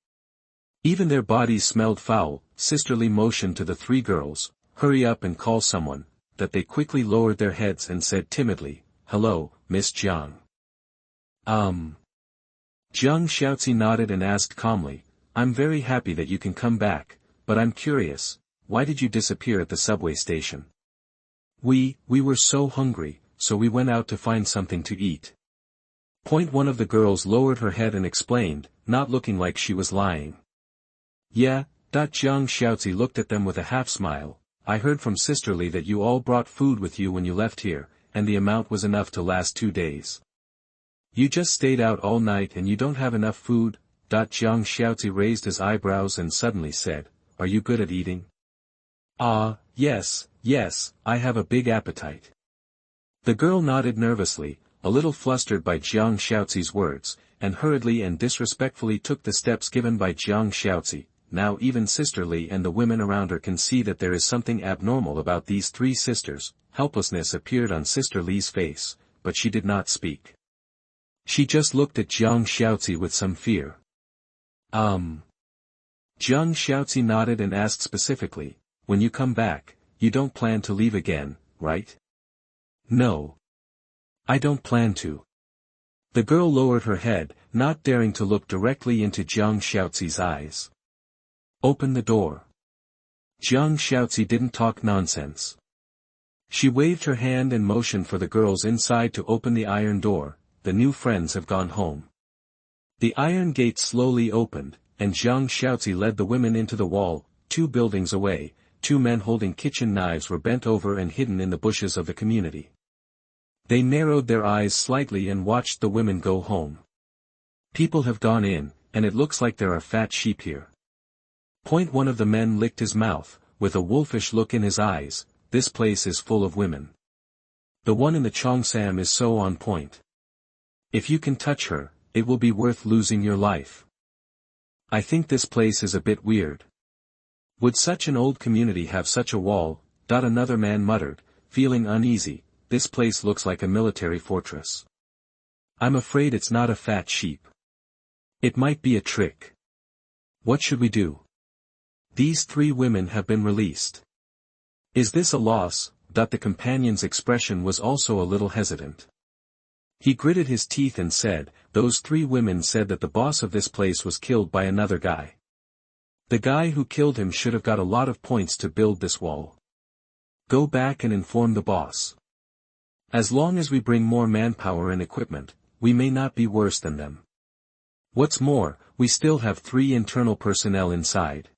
Even their bodies smelled foul. Sisterly motioned to the three girls, "Hurry up and call someone," that they quickly lowered their heads and said timidly, "Hello, Miss Jiang." Jiang Xiaozi nodded and asked calmly, "I'm very happy that you can come back, but I'm curious, why did you disappear at the subway station?" We were so hungry, so we went out to find something to eat." One of the girls lowered her head and explained, not looking like she was lying. Yeah, Jiang Xiaozi looked at them with a half-smile. I heard from Sisterly that you all brought food with you when you left here, and the amount was enough to last 2 days. You just stayed out all night and you don't have enough food? Jiang Xiaozi raised his eyebrows and suddenly said, are you good at eating? Yes, I have a big appetite. The girl nodded nervously, a little flustered by Jiang Xiaozi's words, and hurriedly and disrespectfully took the steps given by Jiang Xiaozi. Now even Sisterly and the women around her can see that there is something abnormal about these 3 sisters. Helplessness appeared on Sister Li's face, but she did not speak. She just looked at Jiang Xiaozi with some fear. Jiang Xiaozi nodded and asked specifically, when you come back, you don't plan to leave again, right? No. I don't plan to. The girl lowered her head, not daring to look directly into Jiang Xiaozi's eyes. Open the door. Jiang Xiaozi didn't talk nonsense. She waved her hand and motioned for the girls inside to open the iron door. The new friends have gone home. The iron gate slowly opened, and Jiang Xiaozi led the women into the wall. 2 buildings away, 2 men holding kitchen knives were bent over and hidden in the bushes of the community. They narrowed their eyes slightly and watched the women go home. People have gone in, and it looks like there are fat sheep here. One of the men licked his mouth, with a wolfish look in his eyes. This place is full of women. The one in the Cheongsam is so on point. If you can touch her, it will be worth losing your life. I think this place is a bit weird. Would such an old community have such a wall? Another man muttered, feeling uneasy. This place looks like a military fortress. I'm afraid it's not a fat sheep. It might be a trick. What should we do? These 3 women have been released. Is this a loss? The companion's expression was also a little hesitant. He gritted his teeth and said, those 3 women said that the boss of this place was killed by another guy. The guy who killed him should have got a lot of points to build this wall. Go back and inform the boss. As long as we bring more manpower and equipment, we may not be worse than them. What's more, we still have 3 internal personnel inside.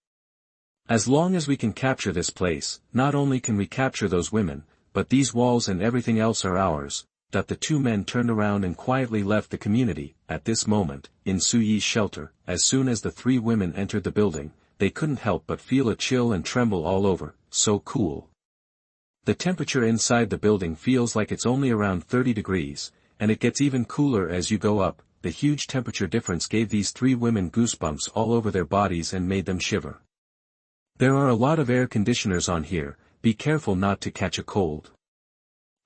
As long as we can capture this place, not only can we capture those women, but these walls and everything else are ours. The 2 men turned around and quietly left the community. At this moment, in Suyi's shelter, as soon as the 3 women entered the building, they couldn't help but feel a chill and tremble all over. So cool. The temperature inside the building feels like it's only around 30 degrees, and it gets even cooler as you go up. The huge temperature difference gave these 3 women goosebumps all over their bodies and made them shiver. There are a lot of air conditioners on here, be careful not to catch a cold.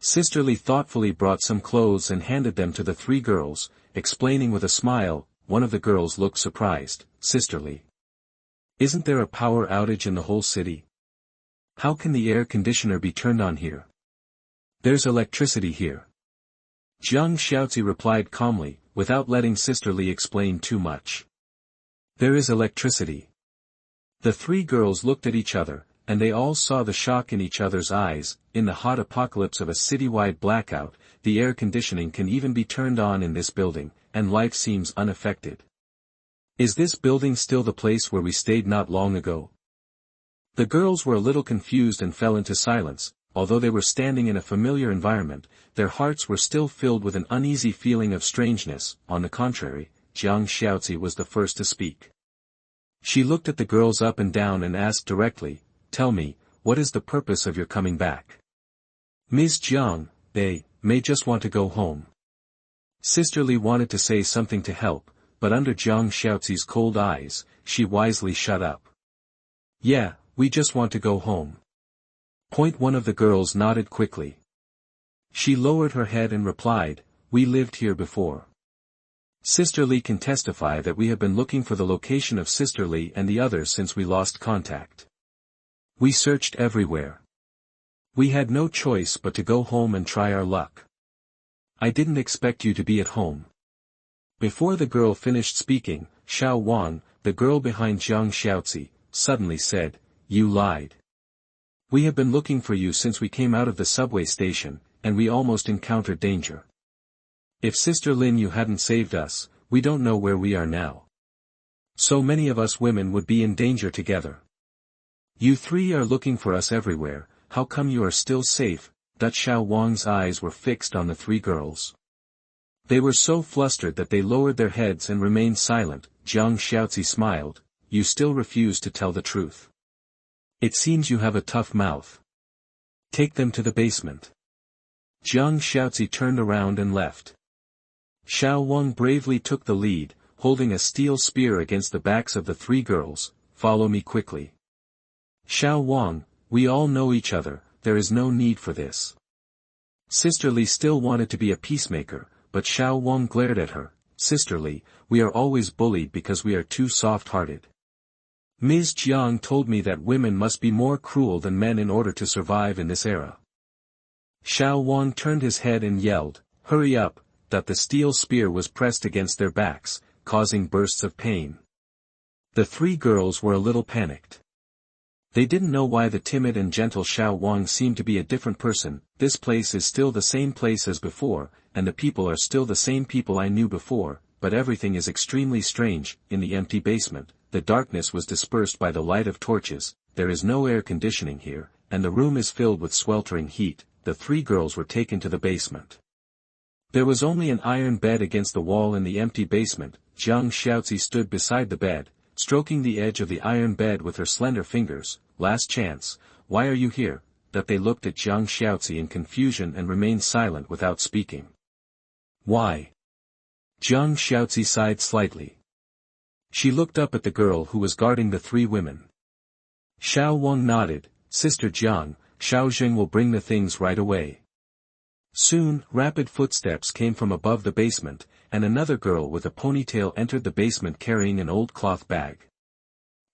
Sisterly thoughtfully brought some clothes and handed them to the 3 girls, explaining with a smile. One of the girls looked surprised. Sisterly. Isn't there a power outage in the whole city? How can the air conditioner be turned on here? There's electricity here. Jiang Xiaozi replied calmly, without letting Sisterly explain too much. There is electricity. The 3 girls looked at each other, and they all saw the shock in each other's eyes. In the hot apocalypse of a citywide blackout, the air conditioning can even be turned on in this building, and life seems unaffected. Is this building still the place where we stayed not long ago? The girls were a little confused and fell into silence. Although they were standing in a familiar environment, their hearts were still filled with an uneasy feeling of strangeness. On the contrary, Jiang Xiaozi was the first to speak. She looked at the girls up and down and asked directly, tell me, what is the purpose of your coming back? Ms. Jiang, they may just want to go home. Sisterly wanted to say something to help, but under Jiang Xiaozi's cold eyes, she wisely shut up. Yeah, we just want to go home. One of the girls nodded quickly. She lowered her head and replied, we lived here before. Sisterly can testify that we have been looking for the location of Sisterly and the others since we lost contact. We searched everywhere. We had no choice but to go home and try our luck. I didn't expect you to be at home. Before the girl finished speaking, Xiao Wang, the girl behind Jiang Xiaozi, suddenly said, you lied. We have been looking for you since we came out of the subway station, and we almost encountered danger. If Sister Lin Yue hadn't saved us, we don't know where we are now. So many of us women would be in danger together. You three are looking for us everywhere, how come you are still safe? Xiao Wang's eyes were fixed on the three girls. They were so flustered that they lowered their heads and remained silent. Jiang Xiaozi smiled, you still refuse to tell the truth. It seems you have a tough mouth. Take them to the basement. Jiang Xiaozi turned around and left. Xiao Wang bravely took the lead, holding a steel spear against the backs of the three girls. Follow me quickly. Xiao Wang, we all know each other, there is no need for this. Sister Li still wanted to be a peacemaker, but Xiao Wang glared at her. Sister Li, we are always bullied because we are too soft-hearted. Ms. Jiang told me that women must be more cruel than men in order to survive in this era. Xiao Wang turned his head and yelled, hurry up, that the steel spear was pressed against their backs, causing bursts of pain. The three girls were a little panicked. They didn't know why the timid and gentle Xiao Wang seemed to be a different person. This place is still the same place as before, and the people are still the same people I knew before, but everything is extremely strange. In the empty basement, the darkness was dispersed by the light of torches, there is no air conditioning here, and the room is filled with sweltering heat. The three girls were taken to the basement. There was only an iron bed against the wall in the empty basement. Jiang Xiaozi stood beside the bed, stroking the edge of the iron bed with her slender fingers. Last chance, why are you here? That they looked at Jiang Xiaozi in confusion and remained silent without speaking. Why? Jiang Xiaozi sighed slightly. She looked up at the girl who was guarding the three women. Xiao Wang nodded, Sister Jiang, Xiao Zheng will bring the things right away. Soon, rapid footsteps came from above the basement, and another girl with a ponytail entered the basement carrying an old cloth bag.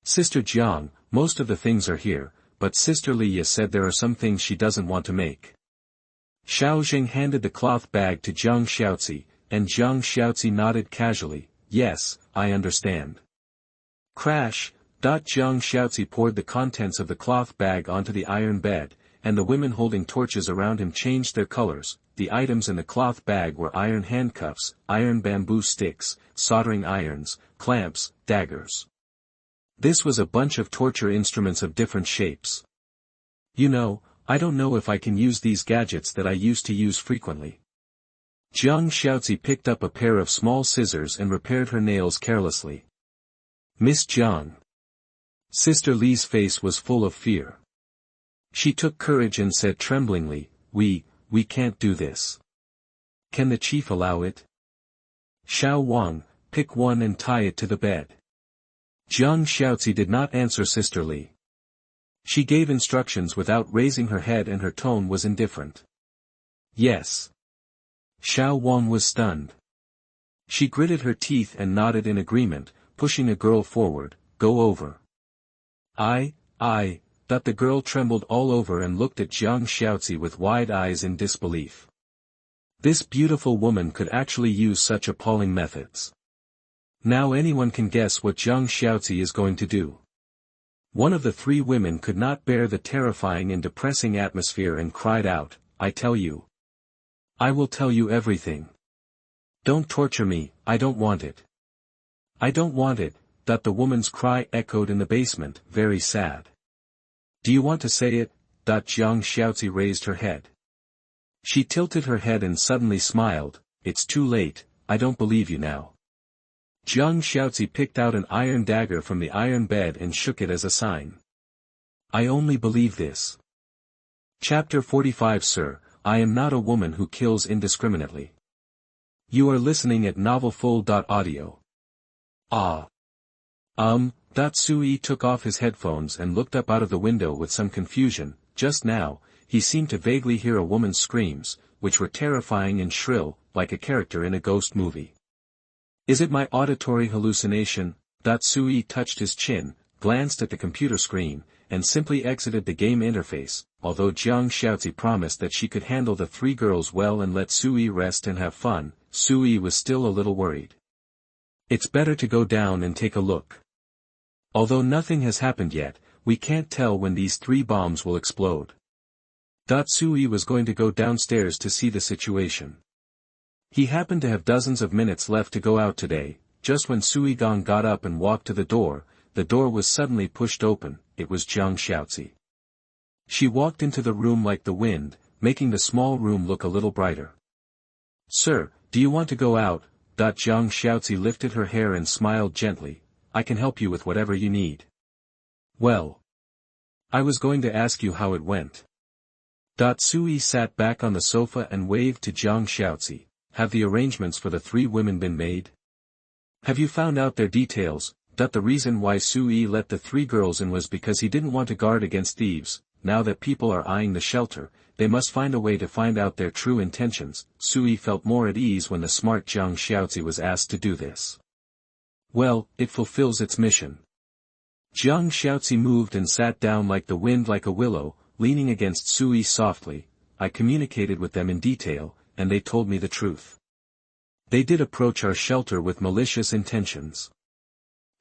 Sister Jiang, most of the things are here, but Sister Li Yue said there are some things she doesn't want to make. Xiao Zheng handed the cloth bag to Jiang Xiaozi, and Jiang Xiaozi nodded casually, yes, I understand. Crash! Jiang Xiaozi poured the contents of the cloth bag onto the iron bed, and the women holding torches around him changed their colors. The items in the cloth bag were iron handcuffs, iron bamboo sticks, soldering irons, clamps, daggers. This was a bunch of torture instruments of different shapes. You know, I don't know if I can use these gadgets that I used to use frequently. Jiang Xiaozi picked up a pair of small scissors and repaired her nails carelessly. Miss Jiang. Sister Li's face was full of fear. She took courage and said tremblingly, we can't do this. Can the chief allow it? Xiao Wang, pick one and tie it to the bed. Jiang Xiaozi did not answer Sister Li. She gave instructions without raising her head and her tone was indifferent. Yes. Xiao Wang was stunned. She gritted her teeth and nodded in agreement, pushing a girl forward, go over. That the girl trembled all over and looked at Jiang Xiaozi with wide eyes in disbelief. This beautiful woman could actually use such appalling methods. Now anyone can guess what Jiang Xiaozi is going to do. One of the three women could not bear the terrifying and depressing atmosphere and cried out, I tell you. I will tell you everything. Don't torture me, I don't want it. I don't want it, that the woman's cry echoed in the basement, very sad. Do you want to say it? Jiang Xiaozi raised her head. She tilted her head and suddenly smiled, it's too late, I don't believe you now. Jiang Xiaozi picked out an iron dagger from the iron bed and shook it as a sign. I only believe this. Chapter 45 Sir, I am not a woman who kills indiscriminately. You are listening at novelfull.audio. Sui took off his headphones and looked up out of the window with some confusion. Just now, he seemed to vaguely hear a woman's screams, which were terrifying and shrill, like a character in a ghost movie. Is it my auditory hallucination? Sui touched his chin, glanced at the computer screen, and simply exited the game interface. Although Jiang Xiaozi promised that she could handle the three girls well and let Sui rest and have fun, Sui was still a little worried. It's better to go down and take a look. Although nothing has happened yet, we can't tell when these three bombs will explode. Sui was going to go downstairs to see the situation. He happened to have dozens of minutes left to go out today. Just when Sui Gong got up and walked to the door was suddenly pushed open. It was Jiang Xiaozi. She walked into the room like the wind, making the small room look a little brighter. "Sir, do you want to go out?" Jiang Xiaozi lifted her hair and smiled gently. "I can help you with whatever you need." "Well, I was going to ask you how it went." Sui sat back on the sofa and waved to Jiang Xiaozi. "Have the arrangements for the 3 women been made? Have you found out their details?" The reason why Sui let the 3 girls in was because he didn't want to guard against thieves. Now that people are eyeing the shelter, they must find a way to find out their true intentions. Sui felt more at ease when the smart Jiang Xiaozi was asked to do this. "Well, it fulfills its mission." Jiang Xiaozi moved and sat down like the wind like a willow, leaning against Sui softly. "I communicated with them in detail, and they told me the truth. They did approach our shelter with malicious intentions.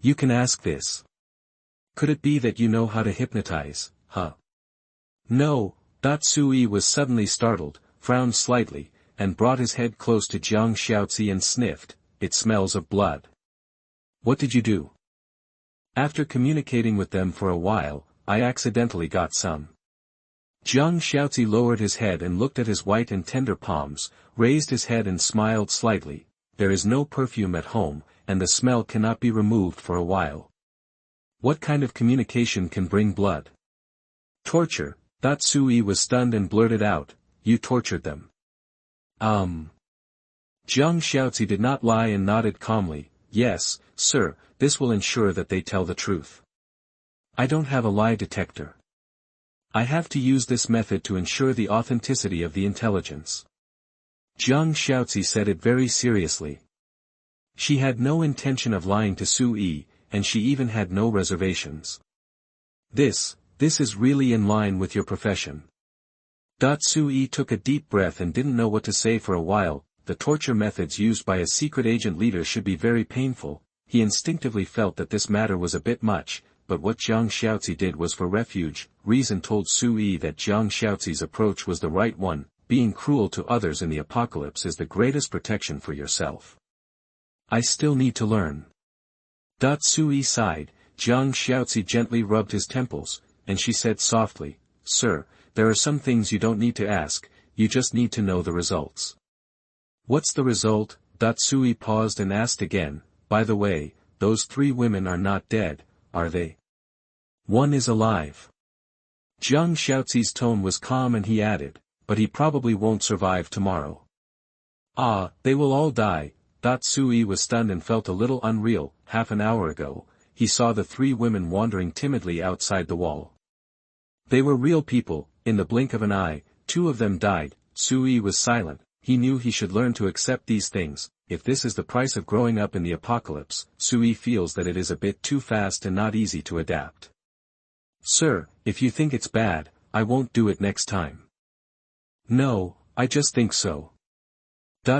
You can ask this. Could it be that you know how to hypnotize, huh?" "No." Sui was suddenly startled, frowned slightly, and brought his head close to Jiang Xiaozi and sniffed. "It smells of blood." "What did you do?" "After communicating with them for a while, I accidentally got some." Jiang Xiaozi lowered his head and looked at his white and tender palms, raised his head and smiled slightly. "There is no perfume at home, and the smell cannot be removed for a while." "What kind of communication can bring blood?" "Torture." Sui was stunned and blurted out, "You tortured them?" Jiang Xiaozi did not lie and nodded calmly. "Yes, sir, this will ensure that they tell the truth. I don't have a lie detector. I have to use this method to ensure the authenticity of the intelligence." Jiang Xiaozi said it very seriously. She had no intention of lying to Sui, and she even had no reservations. This is really in line with your profession." Sui took a deep breath and didn't know what to say for a while. The torture methods used by a secret agent leader should be very painful. He instinctively felt that this matter was a bit much, but what Jiang Xiaozi did was for refuge. Reason told Sui that Jiang Xiaozi's approach was the right one. Being cruel to others in the apocalypse is the greatest protection for yourself. "I still need to learn." Sui sighed. Jiang Xiaozi gently rubbed his temples, and she said softly, "Sir, there are some things you don't need to ask, you just need to know the results." "What's the result?" Sui paused and asked again. "By the way, those 3 women are not dead, are they?" "One is alive." Jiang Xiaozi's tone was calm and he added, "But he probably won't survive tomorrow." "Ah, they will all die." Sui was stunned and felt a little unreal. Half an hour ago, he saw the 3 women wandering timidly outside the wall. They were real people. In the blink of an eye, 2 of them died. Sui was silent. He knew he should learn to accept these things. If this is the price of growing up in the apocalypse, Sui feels that it is a bit too fast and not easy to adapt. "Sir, if you think it's bad, I won't do it next time." "No, I just think so."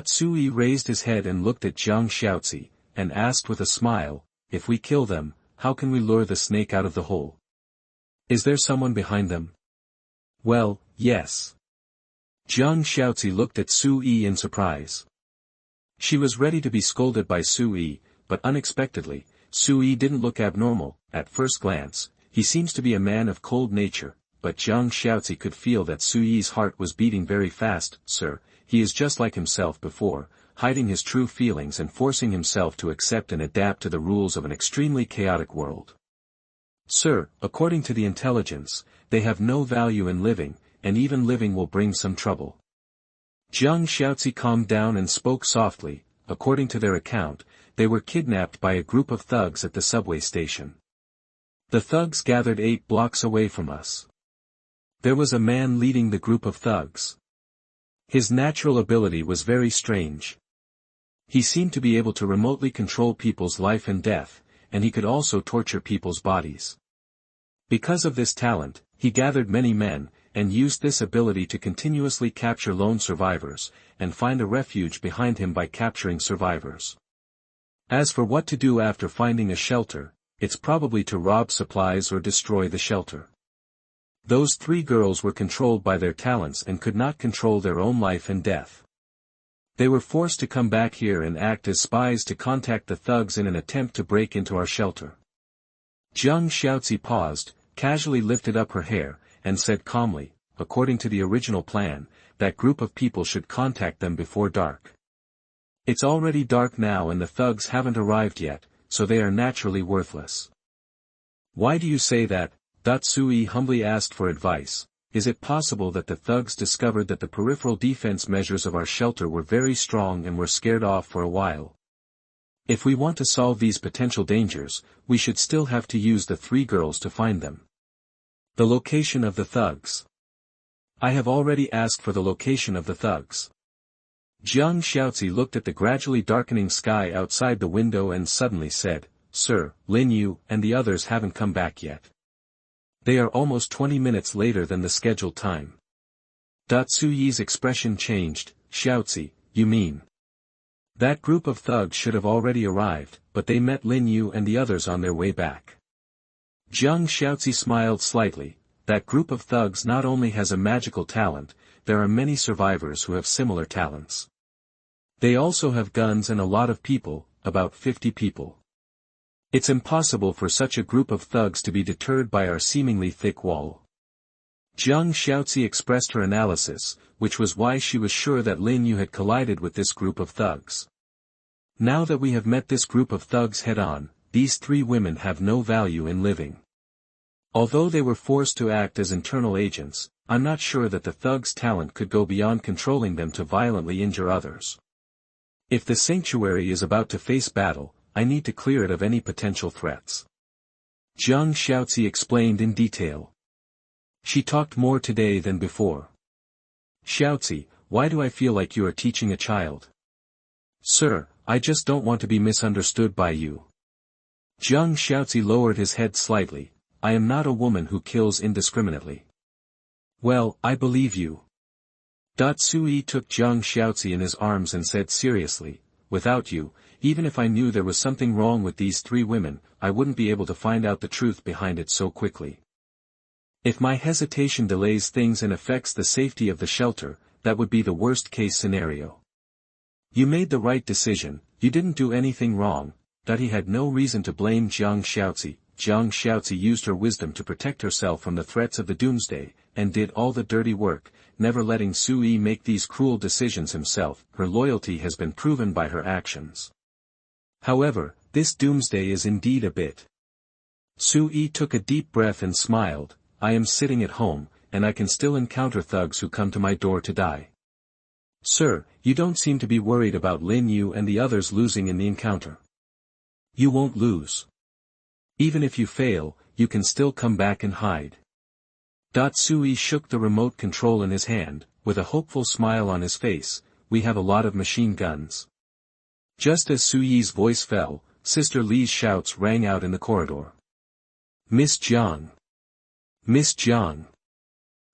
Sui raised his head and looked at Jiang Xiaozi, and asked with a smile, "If we kill them, how can we lure the snake out of the hole? Is there someone behind them?" "Well, yes." Jiang Xiaozi looked at Sui in surprise. She was ready to be scolded by Sui, but unexpectedly, Sui didn't look abnormal. At first glance, he seems to be a man of cold nature, but Jiang Xiaozi could feel that Sui's heart was beating very fast. "Sir, he is just like himself before, hiding his true feelings and forcing himself to accept and adapt to the rules of an extremely chaotic world. Sir, according to the intelligence, they have no value in living, and even living will bring some trouble." Jiang Xiaozi calmed down and spoke softly. "According to their account, they were kidnapped by a group of thugs at the subway station. The thugs gathered 8 blocks away from us. There was a man leading the group of thugs. His natural ability was very strange. He seemed to be able to remotely control people's life and death, and he could also torture people's bodies. Because of this talent, he gathered many men, and used this ability to continuously capture lone survivors, and find a refuge behind him by capturing survivors. As for what to do after finding a shelter, it's probably to rob supplies or destroy the shelter. Those 3 girls were controlled by their talents and could not control their own life and death. They were forced to come back here and act as spies to contact the thugs in an attempt to break into our shelter. Zhang Xiaozi paused, casually lifted up her hair, and said calmly, according to the original plan, that group of people should contact them before dark. It's already dark now and the thugs haven't arrived yet, so they are naturally worthless. Why do you say that? Sui humbly asked for advice. Is it possible that the thugs discovered that the peripheral defense measures of our shelter were very strong and were scared off for a while? If we want to solve these potential dangers, we should still have to use the 3 girls to find them. The location of the thugs. I have already asked for the location of the thugs. Zhang Xiaozi looked at the gradually darkening sky outside the window and suddenly said, Sir, Lin Yue and the others haven't come back yet. They are almost 20 minutes later than the scheduled time. Suyi's expression changed. Xiaozi, you mean? That group of thugs should have already arrived, but they met Lin Yue and the others on their way back. Zhang Xiaozi smiled slightly. That group of thugs not only has a magical talent, there are many survivors who have similar talents. They also have guns and a lot of people, about 50 people. It's impossible for such a group of thugs to be deterred by our seemingly thick wall. Zhang Xiaozi expressed her analysis, which was why she was sure that Lin Yue had collided with this group of thugs. Now that we have met this group of thugs head-on, these 3 women have no value in living. Although they were forced to act as internal agents, I'm not sure that the thugs' talent could go beyond controlling them to violently injure others. If the sanctuary is about to face battle, I need to clear it of any potential threats. Zhang Xiaozi explained in detail. She talked more today than before. Xiaozi, why do I feel like you are teaching a child? Sir, I just don't want to be misunderstood by you. Zhang Xiaozi lowered his head slightly. I am not a woman who kills indiscriminately. Well, I believe you. Sui took Zhang Xiaozi in his arms and said seriously, without you, even if I knew there was something wrong with these 3 women, I wouldn't be able to find out the truth behind it so quickly. If my hesitation delays things and affects the safety of the shelter, that would be the worst-case scenario. You made the right decision, you didn't do anything wrong. He had no reason to blame Zhang Xiaozi. Zhang Xiaozi used her wisdom to protect herself from the threats of the Doomsday, and did all the dirty work, never letting Sui make these cruel decisions himself. Her loyalty has been proven by her actions. However, this Doomsday is indeed a bit. Sui took a deep breath and smiled. I am sitting at home, and I can still encounter thugs who come to my door to die. Sir, you don't seem to be worried about Lin Yue and the others losing in the encounter. You won't lose. Even if you fail, you can still come back and hide. Sui shook the remote control in his hand, with a hopeful smile on his face. We have a lot of machine guns. Just as Suyi's voice fell, Sister Li's shouts rang out in the corridor. Miss Jiang! Miss Jiang!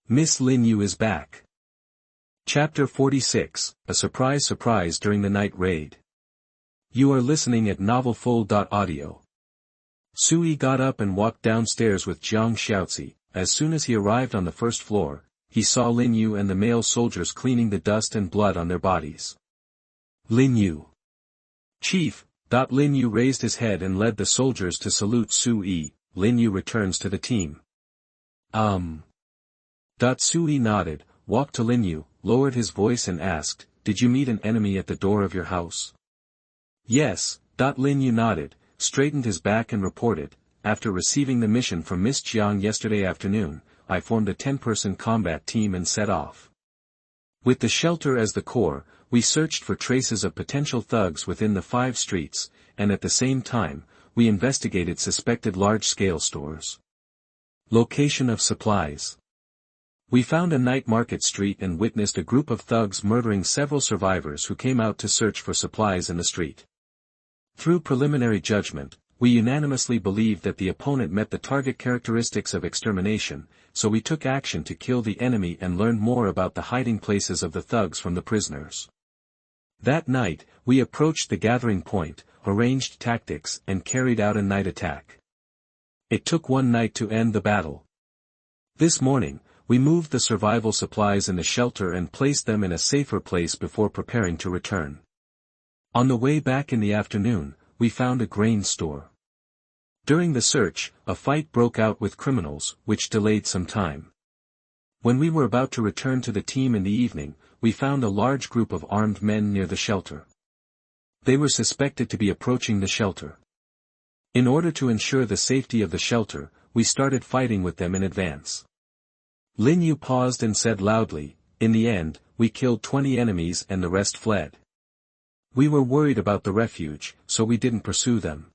Miss Lin Yue is back! Chapter 46, A Surprise During the Night Raid. You are listening at novelfull.audio. Sui got up and walked downstairs with Zhang Xiaozi. As soon as he arrived on the first floor, he saw Lin Yue and the male soldiers cleaning the dust and blood on their bodies. Lin Yue. Chief. Lin Yue raised his head and led the soldiers to salute Sui. Lin Yue returns to the team. Sui nodded, walked to Lin Yue, lowered his voice and asked, Did you meet an enemy at the door of your house? Yes. Lin Yue nodded, straightened his back and reported, After receiving the mission from Miss Jiang yesterday afternoon, I formed a 10-person combat team and set off. With the shelter as the core, we searched for traces of potential thugs within the 5 streets, and at the same time, we investigated suspected large-scale stores. Location of supplies. We found a night market street and witnessed a group of thugs murdering several survivors who came out to search for supplies in the street. Through preliminary judgment, we unanimously believed that the opponent met the target characteristics of extermination, so we took action to kill the enemy and learned more about the hiding places of the thugs from the prisoners. That night, we approached the gathering point, arranged tactics and carried out a night attack. It took one night to end the battle. This morning, We moved the survival supplies in the shelter and placed them in a safer place before preparing to return. On the way back in the afternoon, we found a grain store. During the search, a fight broke out with criminals, which delayed some time. When we were about to return to the team in the evening, we found a large group of armed men near the shelter. They were suspected to be approaching the shelter. In order to ensure the safety of the shelter, we started fighting with them in advance. Lin Yue paused and said loudly, "In the end, we killed 20 enemies and the rest fled. We were worried about the refuge, so we didn't pursue them."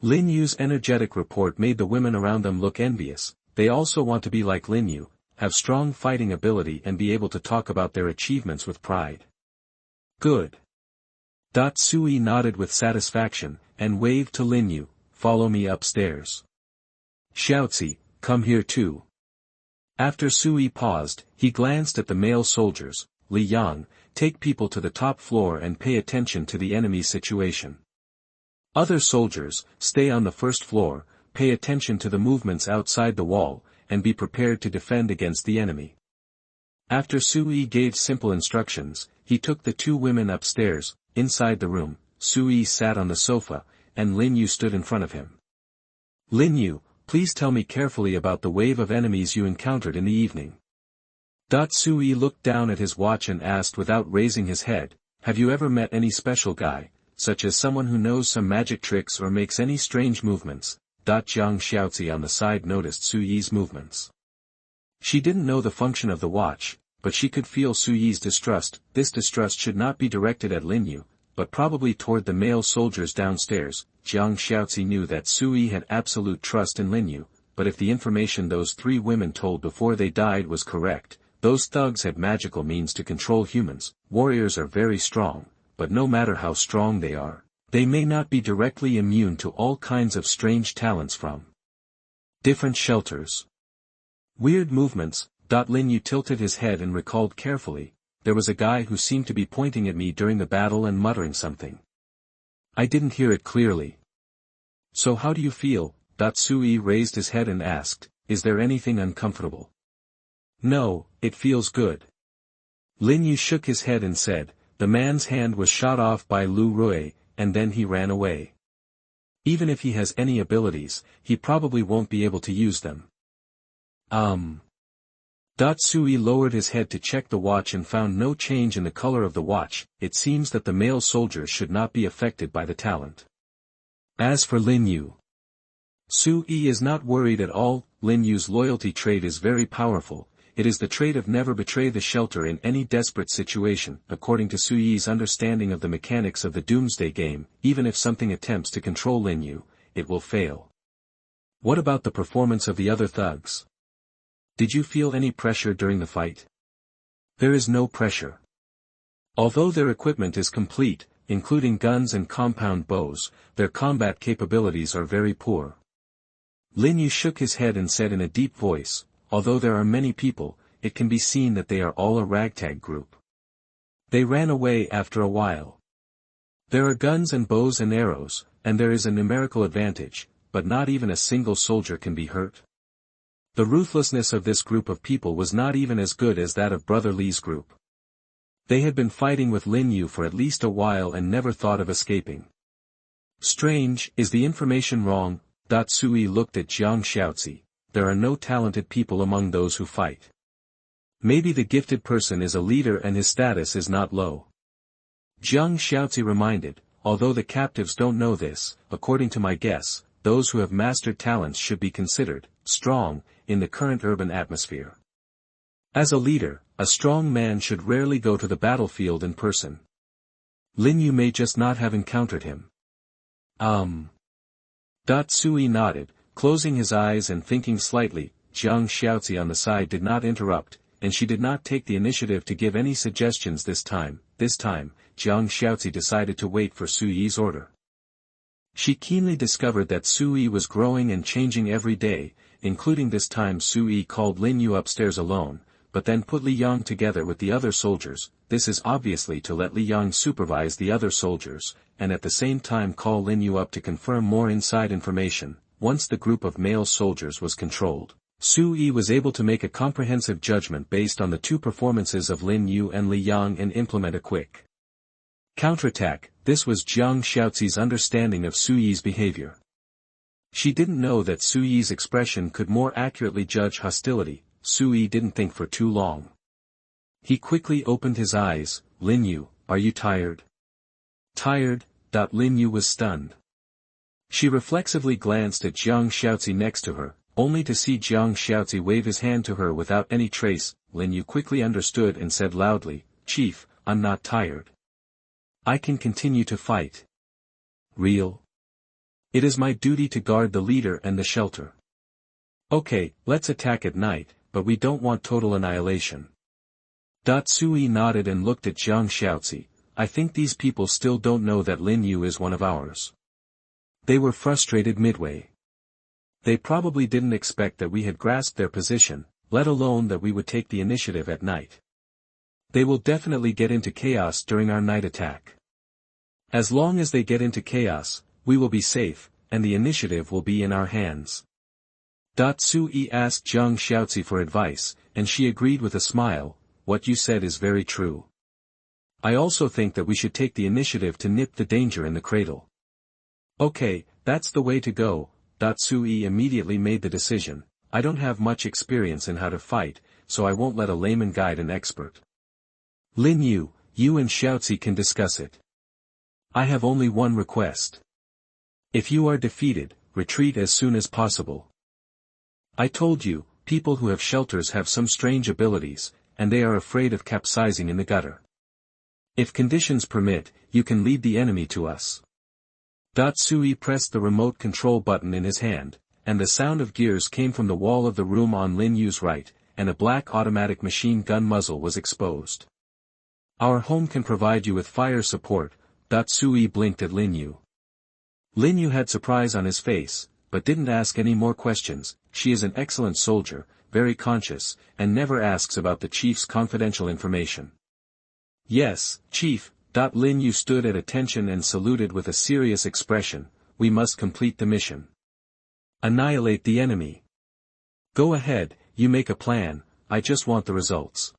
Lin Yue's energetic report made the women around them look envious. They also want to be like Lin Yue, have strong fighting ability and be able to talk about their achievements with pride. Good. Sui nodded with satisfaction, and waved to Lin Yue, "Follow me upstairs. Xiaozi, come here too." After Sui paused, he glanced at the male soldiers. "Li Yang, take people to the top floor and pay attention to the enemy situation. Other soldiers, stay on the first floor, pay attention to the movements outside the wall, and be prepared to defend against the enemy." After Sui gave simple instructions, he took the two women upstairs. Inside the room, Sui sat on the sofa, and Lin Yue stood in front of him. "Lin Yue, please tell me carefully about the wave of enemies you encountered in the evening." Sui looked down at his watch and asked without raising his head, "Have you ever met any special guy, such as someone who knows some magic tricks or makes any strange movements?" Jiang Xiaozi on the side noticed Suyi's movements. She didn't know the function of the watch, but she could feel Suyi's distrust. This distrust should not be directed at Lin Yue, but probably toward the male soldiers downstairs. Jiang Xiaozi knew that Sui had absolute trust in Lin Yue, but if the information those three women told before they died was correct, those thugs had magical means to control humans. Warriors are very strong, but no matter how strong they are, they may not be directly immune to all kinds of strange talents from different shelters. Weird movements. Lin Yue tilted his head and recalled carefully, "There was a guy who seemed to be pointing at me during the battle and muttering something. I didn't hear it clearly." "So how do you feel?" Sui raised his head and asked, "Is there anything uncomfortable?" "No, it feels good." Lin Yue shook his head and said, "The man's hand was shot off by Lu Rui, and then he ran away. Even if he has any abilities, he probably won't be able to use them." Sui lowered his head to check the watch and found no change in the color of the watch. It seems that the male soldiers should not be affected by the talent. As for Lin Yue, Sui is not worried at all. Lin Yue's loyalty trait is very powerful. It is the trait of never betray the shelter in any desperate situation. According to Suyi's understanding of the mechanics of the Doomsday Game, even if something attempts to control Lin Yue, it will fail. What about the performance of the other thugs? Did you feel any pressure during the fight? There is no pressure. Although their equipment is complete, including guns and compound bows, their combat capabilities are very poor. Lin Yue shook his head and said in a deep voice, "Although there are many people, it can be seen that they are all a ragtag group. They ran away after a while. There are guns and bows and arrows, and there is a numerical advantage, but not even a single soldier can be hurt." The ruthlessness of this group of people was not even as good as that of Brother Li's group. They had been fighting with Lin Yue for at least a while and never thought of escaping. Strange, is the information wrong? Sui looked at Jiang Xiaozi. There are no talented people among those who fight. Maybe the gifted person is a leader and his status is not low. Jiang Xiaozi reminded, although the captives don't know this, according to my guess, those who have mastered talents should be considered strong in the current urban atmosphere. As a leader, a strong man should rarely go to the battlefield in person. Lin Yue may just not have encountered him. Sui nodded, closing his eyes and thinking slightly. Jiang Xiaozi on the side did not interrupt, and she did not take the initiative to give any suggestions this time. This time, Jiang Xiaozi decided to wait for Suyi's order. She keenly discovered that Sui was growing and changing every day, including this time Sui called Lin Yue upstairs alone, but then put Li Yang together with the other soldiers. This is obviously to let Li Yang supervise the other soldiers, and at the same time call Lin Yue up to confirm more inside information. Once the group of male soldiers was controlled, Su-yi was able to make a comprehensive judgment based on the two performances of Lin Yue and Li Yang and implement a quick counterattack. This was Jiang Xiaozi's understanding of Su-yi's behavior. She didn't know that Su-yi's expression could more accurately judge hostility. Su-yi didn't think for too long. He quickly opened his eyes. Lin Yue, are you tired? Tired? Lin Yue was stunned. She reflexively glanced at Jiang Xiaozi next to her, only to see Jiang Xiaozi wave his hand to her without any trace. Lin Yue quickly understood and said loudly, Chief, I'm not tired. I can continue to fight. Real? It is my duty to guard the leader and the shelter. Okay, let's attack at night, but we don't want total annihilation. Su-yi nodded and looked at Jiang Xiaozi. I think these people still don't know that Lin Yue is one of ours. They were frustrated midway. They probably didn't expect that we had grasped their position, let alone that we would take the initiative at night. They will definitely get into chaos during our night attack. As long as they get into chaos, we will be safe, and the initiative will be in our hands. Su-yi asked Jiang Xiaozi for advice, and she agreed with a smile. What you said is very true. I also think that we should take the initiative to nip the danger in the cradle. Okay, that's the way to go. Su-yi immediately made the decision. I don't have much experience in how to fight, so I won't let a layman guide an expert. Lin Yue, you and Xiaozi can discuss it. I have only one request. If you are defeated, retreat as soon as possible. I told you, people who have shelters have some strange abilities, and they are afraid of capsizing in the gutter. If conditions permit, you can lead the enemy to us. Su-yi pressed the remote control button in his hand, and the sound of gears came from the wall of the room on Lin Yue's right, and a black automatic machine gun muzzle was exposed. Our home can provide you with fire support. Su-yi blinked at Lin Yue. Lin Yue had surprise on his face, but didn't ask any more questions. She is an excellent soldier, very conscious, and never asks about the chief's confidential information. Yes, Chief. Lin Yue stood at attention and saluted with a serious expression. We must complete the mission. Annihilate the enemy. Go ahead, you make a plan, I just want the results.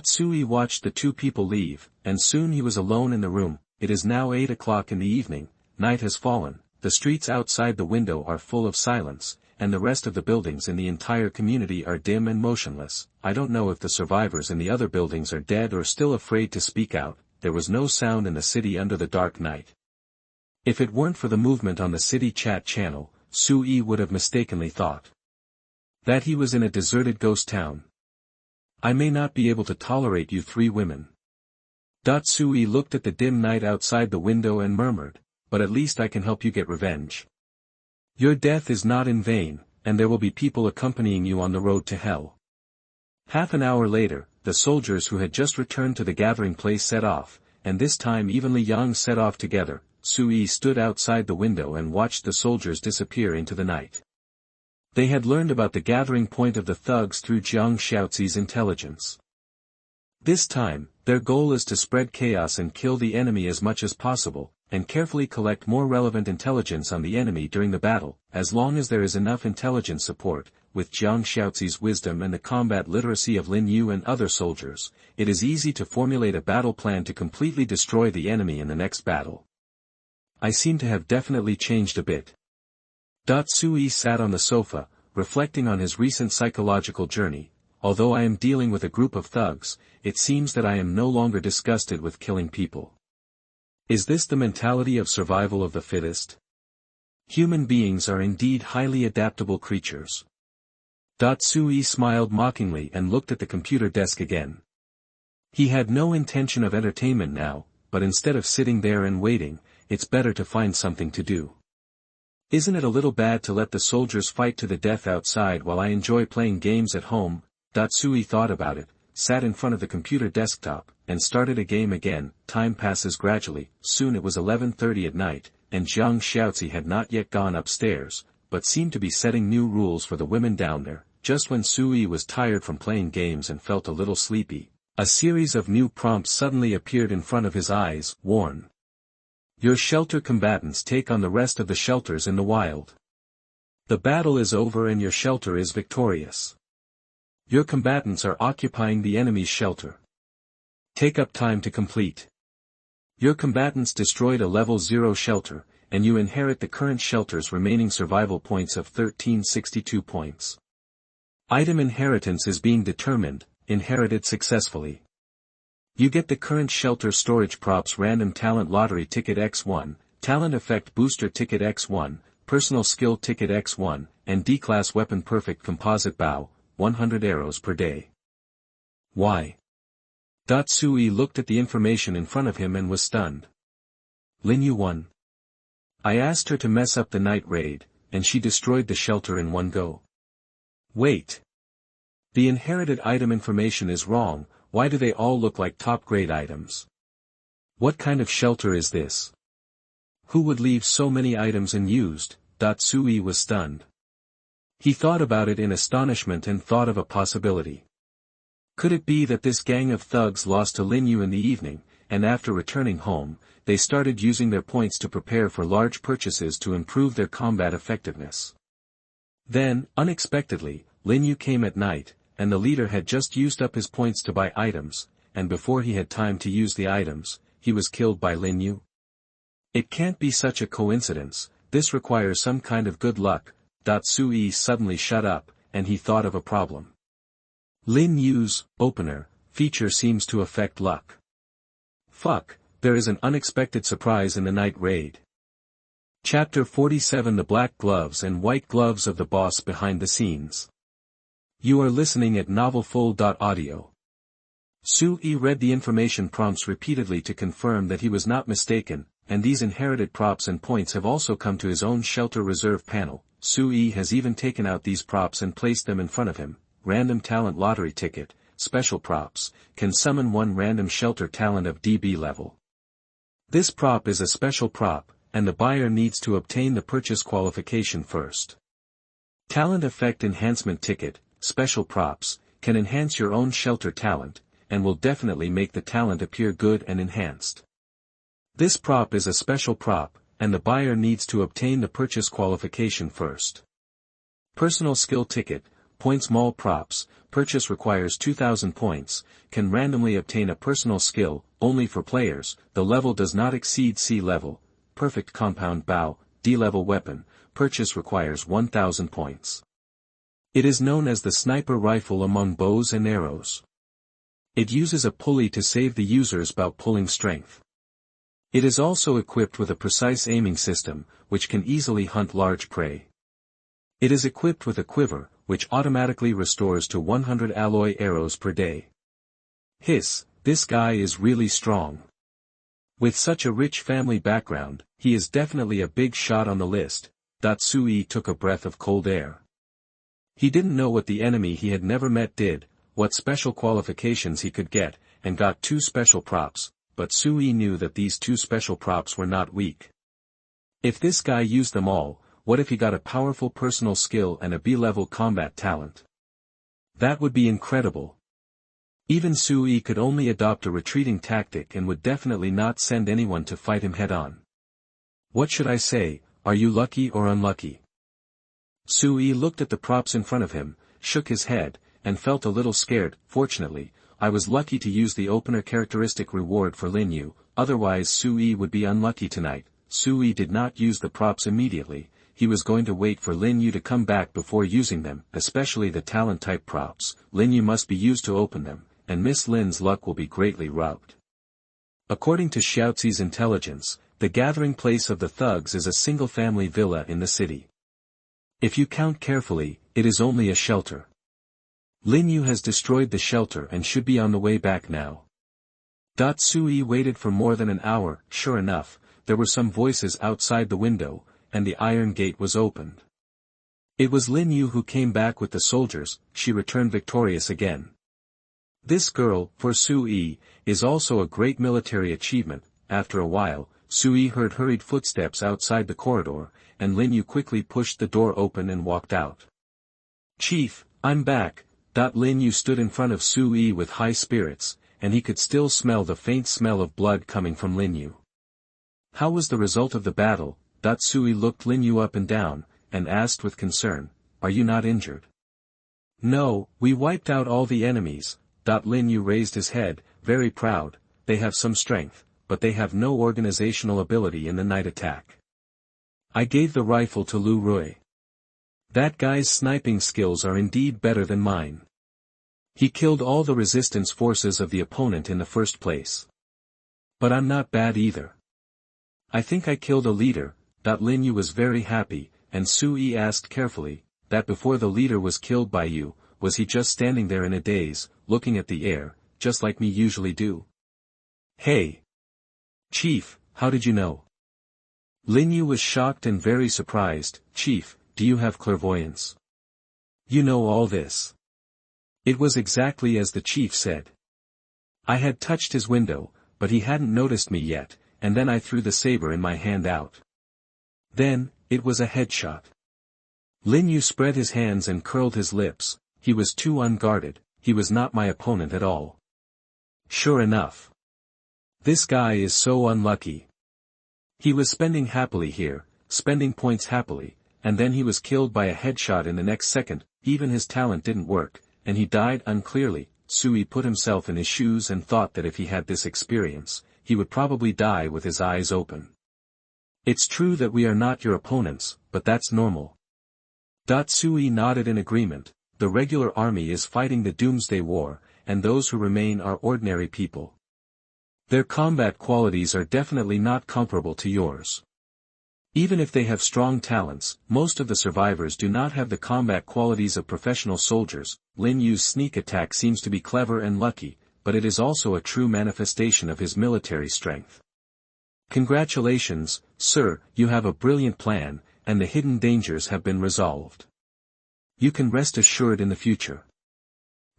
Su-yi watched the two people leave, and soon he was alone in the room. It is now 8 o'clock in the evening, night has fallen, the streets outside the window are full of silence, and the rest of the buildings in the entire community are dim and motionless. I don't know if the survivors in the other buildings are dead or still afraid to speak out. There was no sound in the city under the dark night. If it weren't for the movement on the city chat channel, Su-yi would have mistakenly thought that he was in a deserted ghost town. I may not be able to tolerate you three women. Su-yi looked at the dim night outside the window and murmured, but at least I can help you get revenge. Your death is not in vain, and there will be people accompanying you on the road to hell. Half an hour later, the soldiers who had just returned to the gathering place set off, and this time even Li Yang set off together. Su-yi stood outside the window and watched the soldiers disappear into the night. They had learned about the gathering point of the thugs through Jiang Xiaozi's intelligence. This time, their goal is to spread chaos and kill the enemy as much as possible, and carefully collect more relevant intelligence on the enemy during the battle. As long as there is enough intelligence support, with Jiang Xiaozi's wisdom and the combat literacy of Lin Yue and other soldiers, it is easy to formulate a battle plan to completely destroy the enemy in the next battle. I seem to have definitely changed a bit. Su-yi sat on the sofa, reflecting on his recent psychological journey. Although I am dealing with a group of thugs, it seems that I am no longer disgusted with killing people. Is this the mentality of survival of the fittest? Human beings are indeed highly adaptable creatures. Su-yi smiled mockingly and looked at the computer desk again. He had no intention of entertainment now, but instead of sitting there and waiting, it's better to find something to do. Isn't it a little bad to let the soldiers fight to the death outside while I enjoy playing games at home? Su-yi thought about it, sat in front of the computer desktop, and started a game again. Time passes gradually. Soon it was 11:30 at night, and Jiang Xiaozi had not yet gone upstairs, but seemed to be setting new rules for the women down there. Just when Su-yi was tired from playing games and felt a little sleepy, a series of new prompts suddenly appeared in front of his eyes. Warn. Your shelter combatants take on the rest of the shelters in the wild. The battle is over and your shelter is victorious. Your combatants are occupying the enemy's shelter. Take up time to complete. Your combatants destroyed a level 0 shelter, and you inherit the current shelter's remaining survival points of 1362 points. Item inheritance is being determined, inherited successfully. You get the current shelter storage props random talent lottery ticket X1, talent effect booster ticket X1, personal skill ticket X1, and D-class weapon perfect composite bow, 100 arrows per day. Why? Sui looked at the information in front of him and was stunned. Lin Yue won. I asked her to mess up the night raid, and she destroyed the shelter in one go. Wait. The inherited item information is wrong. Why do they all look like top-grade items? What kind of shelter is this? Who would leave so many items unused? Sui was stunned. He thought about it in astonishment and thought of a possibility. Could it be that this gang of thugs lost to Lin Yue in the evening, and after returning home, they started using their points to prepare for large purchases to improve their combat effectiveness? Then, unexpectedly, Lin Yue came at night, and the leader had just used up his points to buy items, and before he had time to use the items, he was killed by Lin Yue. It can't be such a coincidence, this requires some kind of good luck. Sui suddenly shut up, and he thought of a problem. Lin Yue's opener feature seems to affect luck. Fuck, there is an unexpected surprise in the night raid. Chapter 47 The Black Gloves and White Gloves of the Boss Behind the Scenes. You are listening at novelfull.audio. Sui read the information prompts repeatedly to confirm that he was not mistaken, and these inherited props and points have also come to his own shelter reserve panel. Sui has even taken out these props and placed them in front of him. Random talent lottery ticket, special props, can summon one random shelter talent of DB level. This prop is a special prop, and the buyer needs to obtain the purchase qualification first. Talent effect enhancement ticket, special props, can enhance your own shelter talent, and will definitely make the talent appear good and enhanced. This prop is a special prop, and the buyer needs to obtain the purchase qualification first. Personal skill ticket, points mall props, purchase requires 2000 points, can randomly obtain a personal skill, only for players, the level does not exceed C level, perfect compound bow, D level weapon, purchase requires 1000 points. It is known as the sniper rifle among bows and arrows. It uses a pulley to save the user's bow pulling strength. It is also equipped with a precise aiming system, which can easily hunt large prey. It is equipped with a quiver, which automatically restores to 100 alloy arrows per day. Hiss, this guy is really strong. With such a rich family background, he is definitely a big shot on the list. Sui took a breath of cold air. He didn't know what the enemy he had never met did, what special qualifications he could get, and got 2 special props, but Sui knew that these 2 special props were not weak. If this guy used them all, what if he got a powerful personal skill and a B-level combat talent? That would be incredible. Even Sui could only adopt a retreating tactic and would definitely not send anyone to fight him head-on. What should I say, are you lucky or unlucky? Sui looked at the props in front of him, shook his head, and felt a little scared. Fortunately, I was lucky to use the opener characteristic reward for Lin Yue, otherwise Sui would be unlucky tonight. Sui did not use the props immediately, he was going to wait for Lin Yue to come back before using them, especially the talent-type props. Lin Yue must be used to open them, and Miss Lin's luck will be greatly rubbed. According to Xiaozi's intelligence, the gathering place of the thugs is a single-family villa in the city. If you count carefully, it is only a shelter. Lin Yue has destroyed the shelter and should be on the way back now. Sui waited for more than an hour. Sure enough, there were some voices outside the window, and the iron gate was opened. It was Lin Yue who came back with the soldiers. She returned victorious again. This girl, for Sui, is also a great military achievement. After a while, Sui heard hurried footsteps outside the corridor, and Lin Yue quickly pushed the door open and walked out. Chief, I'm back. Lin Yue stood in front of Sui with high spirits, and he could still smell the faint smell of blood coming from Lin Yue. How was the result of the battle? Sui looked Lin Yue up and down, and asked with concern, "Are you not injured?" "No, we wiped out all the enemies." Lin Yue raised his head, very proud. "They have some strength, but they have no organizational ability in the night attack. I gave the rifle to Lu Rui. That guy's sniping skills are indeed better than mine. He killed all the resistance forces of the opponent in the first place. But I'm not bad either. I think I killed a leader." Lin Yue was very happy, and Sui asked carefully, "That before the leader was killed by you, was he just standing there in a daze, looking at the air, just like me usually do?" "Hey! Chief, how did you know?" Lin Yue was shocked and very surprised. "Chief, do you have clairvoyance? You know all this?" It was exactly as the chief said. I had touched his window, but he hadn't noticed me yet, and then I threw the saber in my hand out. Then, it was a headshot. Lin Yue spread his hands and curled his lips. He was too unguarded, he was not my opponent at all. Sure enough. This guy is so unlucky. He was spending happily here, spending points happily, and then he was killed by a headshot in the next second. Even his talent didn't work, and he died unclearly. Sui put himself in his shoes and thought that if he had this experience, he would probably die with his eyes open. It's true that we are not your opponents, but that's normal. Sui nodded in agreement. The regular army is fighting the Doomsday War, and those who remain are ordinary people. Their combat qualities are definitely not comparable to yours. Even if they have strong talents, most of the survivors do not have the combat qualities of professional soldiers. Lin Yue's sneak attack seems to be clever and lucky, but it is also a true manifestation of his military strength. Congratulations, sir, you have a brilliant plan, and the hidden dangers have been resolved. You can rest assured in the future.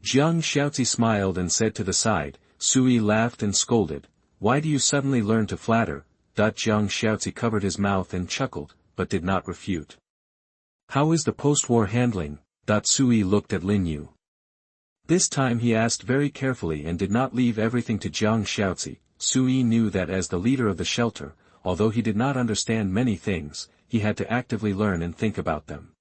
Jiang Xiaozi smiled and said to the side. Sui laughed and scolded. Why do you suddenly learn to flatter? Jiang Xiaozi covered his mouth and chuckled, but did not refute. How is the post-war handling? Sui looked at Lin Yue. This time he asked very carefully and did not leave everything to Jiang Xiaozi. Sui knew that as the leader of the shelter, although he did not understand many things, he had to actively learn and think about them.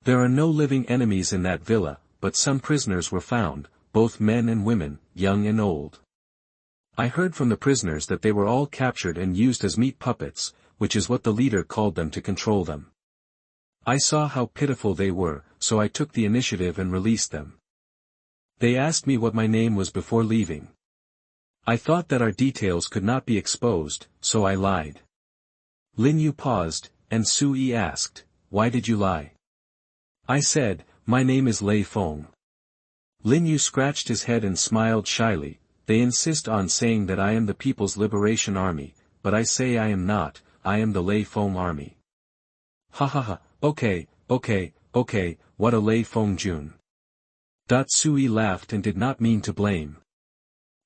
There are no living enemies in that villa, but some prisoners were found, both men and women, young and old. I heard from the prisoners that they were all captured and used as meat puppets, which is what the leader called them to control them. I saw how pitiful they were, so I took the initiative and released them. They asked me what my name was before leaving. I thought that our details could not be exposed, so I lied. Lin Yue paused, and Sui asked, why did you lie? I said, my name is Lei Feng. Lin Yue scratched his head and smiled shyly. They insist on saying that I am the People's Liberation Army, but I say I am not, I am the Lei Feng Army. Ha ha ha, okay, what a Lei Feng Jun. Sui laughed and did not mean to blame.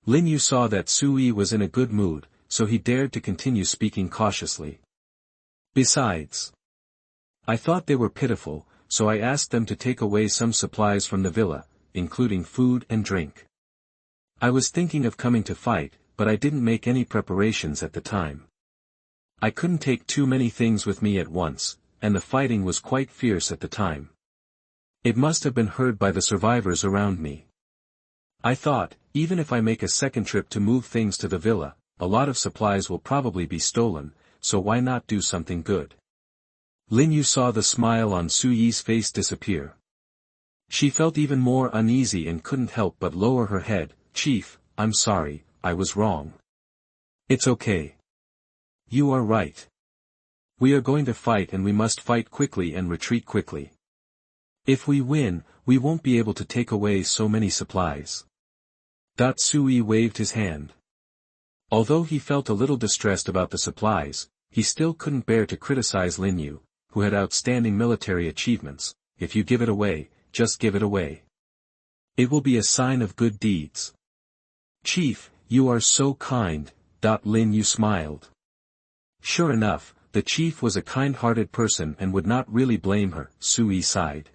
Lin Yue saw that Sui was in a good mood, so he dared to continue speaking cautiously. Besides, I thought they were pitiful, so I asked them to take away some supplies from the villa, including food and drink. I was thinking of coming to fight, but I didn't make any preparations at the time. I couldn't take too many things with me at once, and the fighting was quite fierce at the time. It must have been heard by the survivors around me. I thought, even if I make a second trip to move things to the villa, a lot of supplies will probably be stolen, so why not do something good? Lin Yue saw the smile on Suyi's face disappear. She felt even more uneasy and couldn't help but lower her head. Chief, I'm sorry, I was wrong. It's okay. You are right. We are going to fight and we must fight quickly and retreat quickly. If we win, we won't be able to take away so many supplies. Sui waved his hand. Although he felt a little distressed about the supplies, he still couldn't bear to criticize Lin Yue, who had outstanding military achievements. If you give it away, just give it away. It will be a sign of good deeds. Chief, you are so kind, Lin Yue smiled. Sure enough, the chief was a kind-hearted person and would not really blame her. Sui sighed.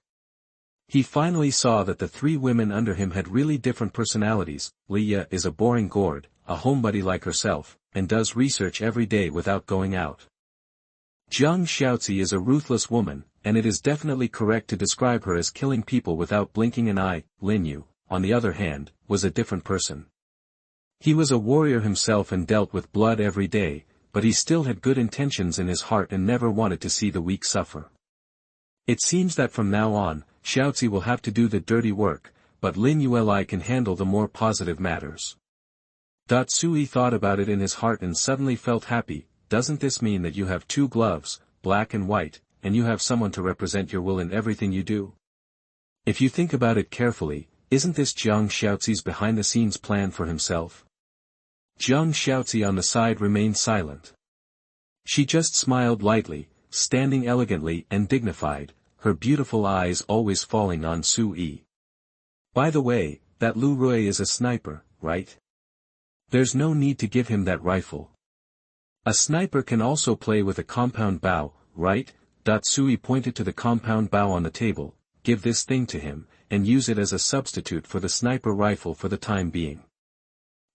He finally saw that the three women under him had really different personalities. Leah is a boring gourd, a homebody like herself, and does research every day without going out. Jiang Xiaozi is a ruthless woman, and it is definitely correct to describe her as killing people without blinking an eye. Lin Yue, on the other hand, was a different person. He was a warrior himself and dealt with blood every day, but he still had good intentions in his heart and never wanted to see the weak suffer. It seems that from now on, Xiaozi will have to do the dirty work, but Lin Yue can handle the more positive matters. Sui thought about it in his heart and suddenly felt happy. Doesn't this mean that you have two gloves, black and white, and you have someone to represent your will in everything you do? If you think about it carefully, isn't this Jiang Xiaozi's behind-the-scenes plan for himself? Jiang Xiaozi on the side remained silent. She just smiled lightly, standing elegantly and dignified, her beautiful eyes always falling on Sui. By the way, that Lu Rui is a sniper, right? There's no need to give him that rifle. A sniper can also play with a compound bow, right? Sui pointed to the compound bow on the table. Give this thing to him, and use it as a substitute for the sniper rifle for the time being.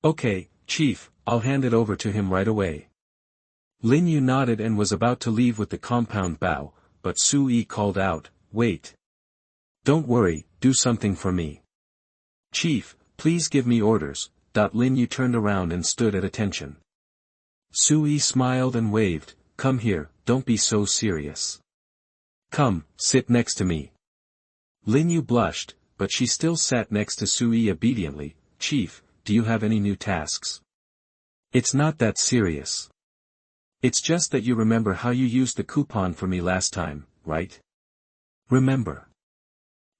Okay, Chief, I'll hand it over to him right away. Lin Yue nodded and was about to leave with the compound bow, but Sui called out, wait. Don't worry, do something for me. Chief, please give me orders. Lin Yue turned around and stood at attention. Sui smiled and waved, come here, don't be so serious. Come, sit next to me. Lin Yue blushed, but she still sat next to Sui obediently. Chief, do you have any new tasks? It's not that serious. It's just that you remember how you used the coupon for me last time, right? Remember.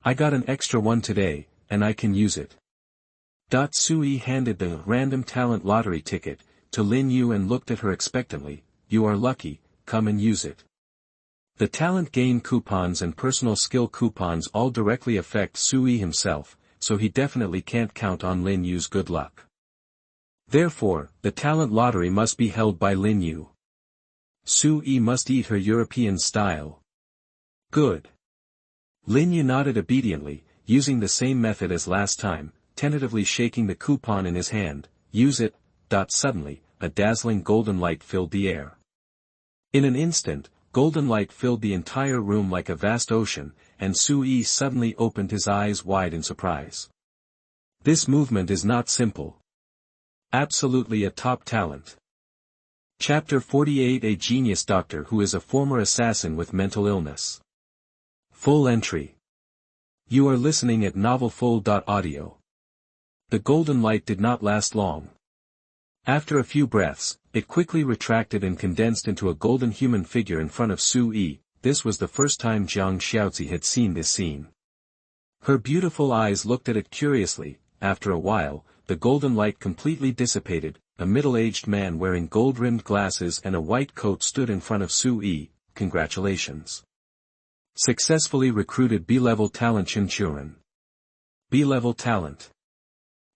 I got an extra one today, and I can use it. Sui handed the random talent lottery ticket to Lin Yue and looked at her expectantly. You are lucky, come and use it. The talent gain coupons and personal skill coupons all directly affect Sui himself, so he definitely can't count on Lin Yue's good luck. Therefore, the talent lottery must be held by Lin Yue. Sui must eat her European style. Good. Lin Yue nodded obediently, using the same method as last time, tentatively shaking the coupon in his hand. Use it. Suddenly, a dazzling golden light filled the air. In an instant, golden light filled the entire room like a vast ocean, and Sui suddenly opened his eyes wide in surprise. This movement is not simple. Absolutely a top talent. Chapter 48. A genius doctor who is a former assassin with mental illness. Full entry. You are listening at novelfull.audio. The golden light did not last long. After a few breaths, it quickly retracted and condensed into a golden human figure in front of Sui. This was the first time Jiang Xiaozi had seen this scene. Her beautiful eyes looked at it curiously. After a while, the golden light completely dissipated. A middle-aged man wearing gold-rimmed glasses and a white coat stood in front of Sui. Congratulations. Successfully recruited B-level talent Chinchuran. B-level talent.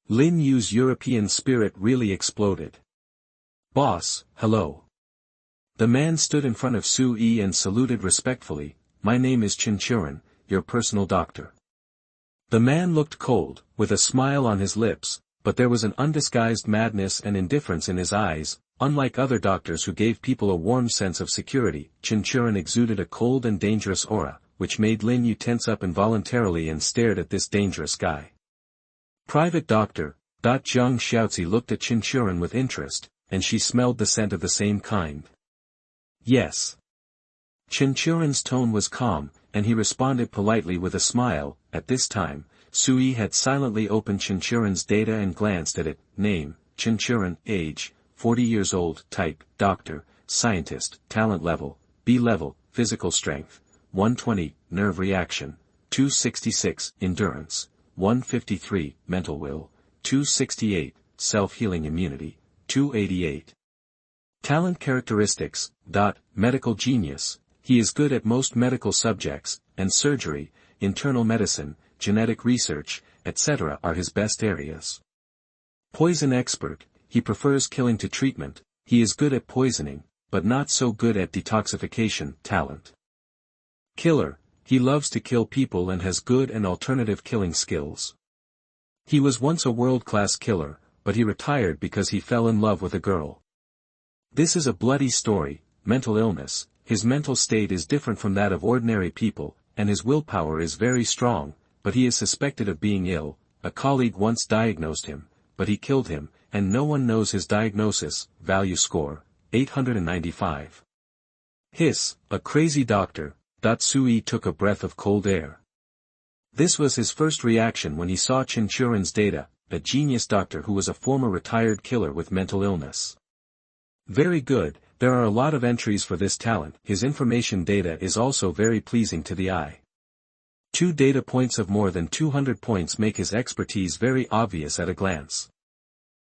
Lin Yue's European spirit really exploded. Boss, hello. The man stood in front of Sui and saluted respectfully. My name is Chinchuran, your personal doctor. The man looked cold, with a smile on his lips, but there was an undisguised madness and indifference in his eyes. Unlike other doctors who gave people a warm sense of security, Chinchuran exuded a cold and dangerous aura, which made Lin Yue tense up involuntarily and stared at this dangerous guy. Private doctor. Jiang Xiaozi looked at Chinchuran with interest, and she smelled the scent of the same kind. Yes. Chinchuran's tone was calm, and he responded politely with a smile. At this time, Sui had silently opened Chinchuran's data and glanced at it. Name, Chinchuran. Age, 40 years old. Type, doctor, scientist. Talent level, B-level. Physical strength, 120. Nerve reaction, 266. Endurance, 153. Mental will, 268. Self-healing immunity, 288. Talent characteristics. Medical genius. He is good at most medical subjects, and surgery, internal medicine, genetic research, etc. are his best areas. Poison expert. He prefers killing to treatment. He is good at poisoning, but not so good at detoxification. Talent. Killer. He loves to kill people and has good and alternative killing skills. He was once a world-class killer, but he retired because he fell in love with a girl. This is a bloody story. Mental illness. his mental state is different from that of ordinary people, and his willpower is very strong, but he is suspected of being ill. A colleague once diagnosed him, but he killed him, and no one knows his diagnosis. Value score, 895. Hiss, a crazy doctor. Sui took a breath of cold air. This was his first reaction when he saw Chinchurin's data, a genius doctor who was a former retired killer with mental illness. Very good, there are a lot of entries for this talent. His information data is also very pleasing to the eye. 2 data points of more than 200 points make his expertise very obvious at a glance.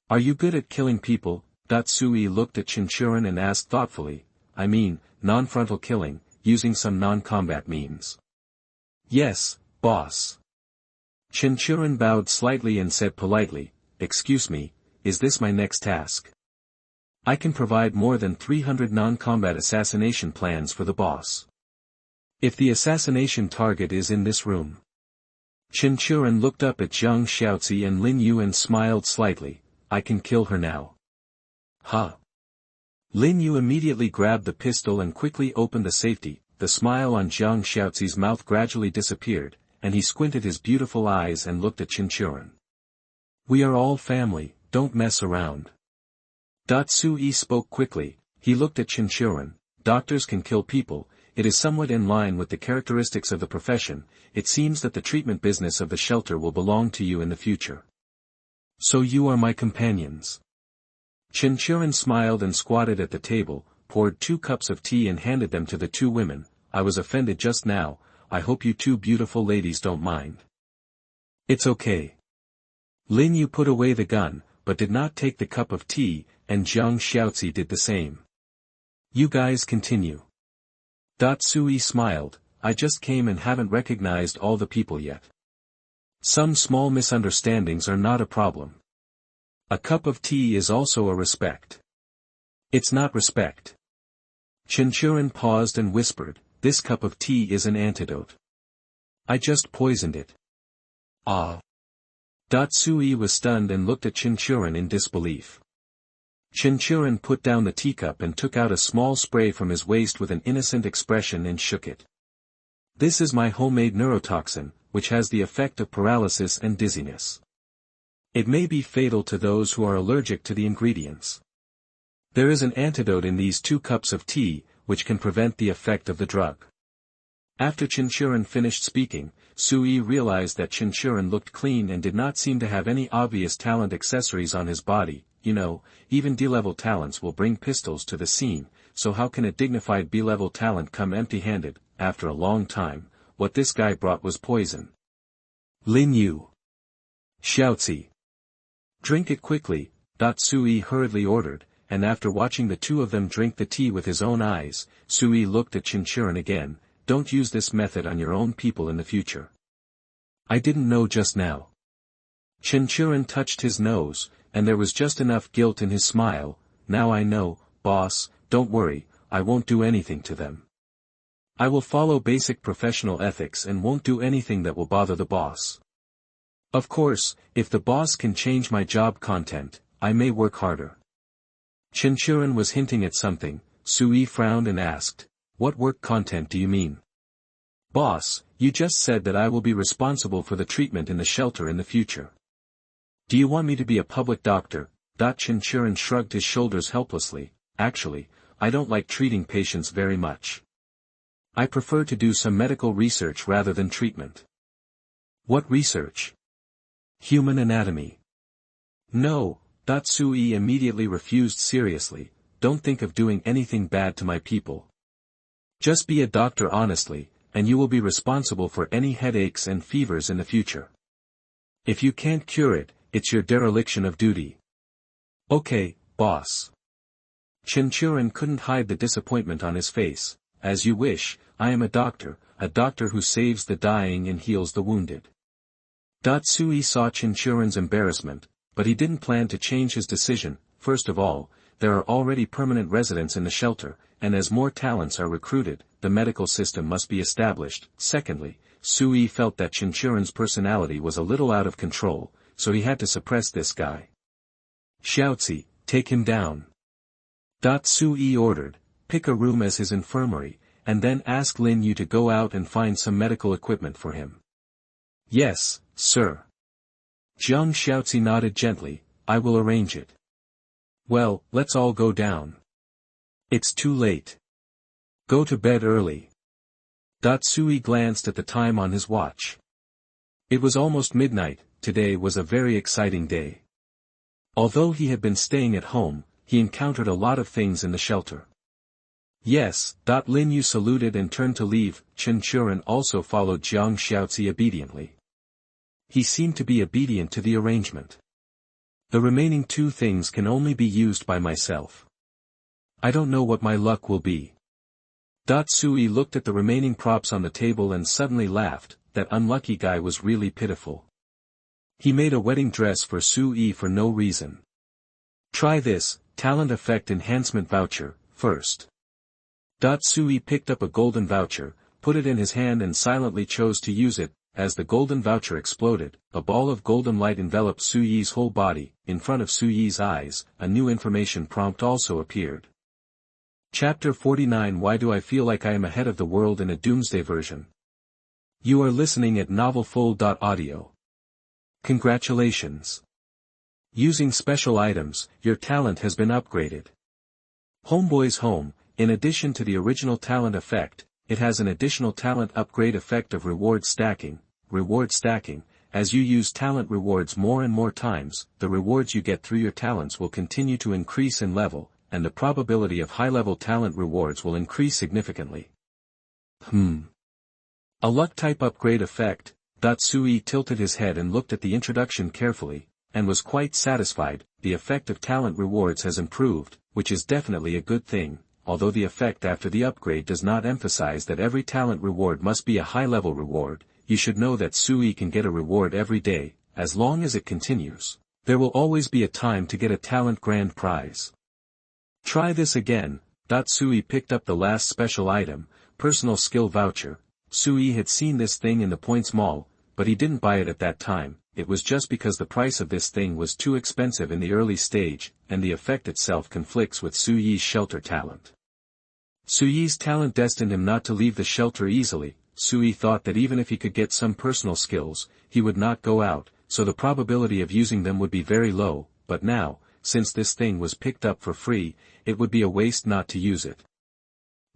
Are you good at killing people? Sui looked at Chinchurin and asked thoughtfully, I mean, non-frontal killing, using some non-combat means. Yes, boss. Chinchurin bowed slightly and said politely, excuse me, is this my next task? I can provide more than 300 non-combat assassination plans for the boss. If the assassination target is in this room. Chinchurin looked up at Zhang Xiaozi and Lin Yue and smiled slightly, I can kill her now. Huh. Lin Yue immediately grabbed the pistol and quickly opened the safety. The smile on Zhang Xiaozi's mouth gradually disappeared, and he squinted his beautiful eyes and looked at Chinchurin. We are all family, don't mess around. Sui spoke quickly, he looked at Chinchurin, doctors can kill people, it is somewhat in line with the characteristics of the profession, it seems that the treatment business of the shelter will belong to you in the future. So you are my companions. Chinchurin smiled and squatted at the table, poured 2 cups of tea and handed them to the 2 women. I was offended just now, I hope you 2 beautiful ladies don't mind. It's okay. Lin Yue put away the gun, but did not take the cup of tea, and Zhang Xiaozi did the same. You guys continue. Sui smiled, I just came and haven't recognized all the people yet. Some small misunderstandings are not a problem. A cup of tea is also a respect. It's not respect. Chinchurin paused and whispered, this cup of tea is an antidote. I just poisoned it. Ah. Sui was stunned and looked at Chinchurin in disbelief. Chinchurin put down the teacup and took out a small spray from his waist with an innocent expression and shook it. This is my homemade neurotoxin, which has the effect of paralysis and dizziness. It may be fatal to those who are allergic to the ingredients. There is an antidote in these 2 cups of tea, which can prevent the effect of the drug. After Chinchurin finished speaking, Sui realized that Chinchurin looked clean and did not seem to have any obvious talent accessories on his body. You know, even D-level talents will bring pistols to the scene, so how can a dignified B-level talent come empty-handed? After a long time, what this guy brought was poison. Lin Yue. Xiaozi. Drink it quickly, Sui hurriedly ordered, and after watching the 2 of them drink the tea with his own eyes, Sui looked at Chinchurin again, don't use this method on your own people in the future. I didn't know just now. Chinchurin touched his nose, and there was just enough guilt in his smile, now I know, boss, don't worry, I won't do anything to them. I will follow basic professional ethics and won't do anything that will bother the boss. Of course, if the boss can change my job content, I may work harder. Chinchurin was hinting at something, Sui frowned and asked, what work content do you mean? Boss, you just said that I will be responsible for the treatment in the shelter in the future. Do you want me to be a public doctor? Chinchurin shrugged his shoulders helplessly, actually, I don't like treating patients very much. I prefer to do some medical research rather than treatment. What research? Human anatomy. No, Sui immediately refused seriously, don't think of doing anything bad to my people. Just be a doctor honestly, and you will be responsible for any headaches and fevers in the future. If you can't cure it, it's your dereliction of duty. Okay, boss. Chinchurin couldn't hide the disappointment on his face, as you wish, I am a doctor who saves the dying and heals the wounded. Sui saw Chinchurin's embarrassment, but he didn't plan to change his decision. First of all, there are already permanent residents in the shelter, and as more talents are recruited, the medical system must be established. Secondly, Sui felt that Chinchurin's personality was a little out of control, so he had to suppress this guy. Xiaozi, take him down. Sui ordered, pick a room as his infirmary, and then ask Lin Yue to go out and find some medical equipment for him. Yes, sir. Jiang Xiaozi nodded gently, I will arrange it. Well, let's all go down. It's too late. Go to bed early. Sui glanced at the time on his watch. It was almost midnight. Today was a very exciting day. Although he had been staying at home, he encountered a lot of things in the shelter. Yes. Lin Yue saluted and turned to leave. Chen Churan also followed Jiang Xiaozi obediently. He seemed to be obedient to the arrangement. The remaining two things can only be used by myself. I don't know what my luck will be. Sui looked at the remaining props on the table and suddenly laughed. That unlucky guy was really pitiful. He made a wedding dress for Sui for no reason. Try this, talent effect enhancement voucher, first. Sui picked up a golden voucher, put it in his hand and silently chose to use it. As the golden voucher exploded, a ball of golden light enveloped Suyi's whole body. In front of Suyi's eyes, a new information prompt also appeared. Chapter 49 Why do I feel like I am ahead of the world in a Doomsday version? You are listening at novelfull.audio. Congratulations. Using special items, your talent has been upgraded. Homeboy's Home, in addition to the original talent effect, it has an additional talent upgrade effect of reward stacking. As you use talent rewards more and more times, the rewards you get through your talents will continue to increase in level, and the probability of high-level talent rewards will increase significantly. A luck-type upgrade effect. Sui tilted his head and looked at the introduction carefully, and was quite satisfied. The effect of talent rewards has improved, which is definitely a good thing, although the effect after the upgrade does not emphasize that every talent reward must be a high-level reward. You should know that Sui can get a reward every day. As long as it continues, there will always be a time to get a talent grand prize. Try this again. Sui picked up the last special item, personal skill voucher. Sui had seen this thing in the Points Mall, but he didn't buy it at that time. It was just because the price of this thing was too expensive in the early stage, and the effect itself conflicts with Suyi's shelter talent. Suyi's talent destined him not to leave the shelter easily. Sui thought that even if he could get some personal skills, he would not go out, so the probability of using them would be very low, but now, since this thing was picked up for free, it would be a waste not to use it.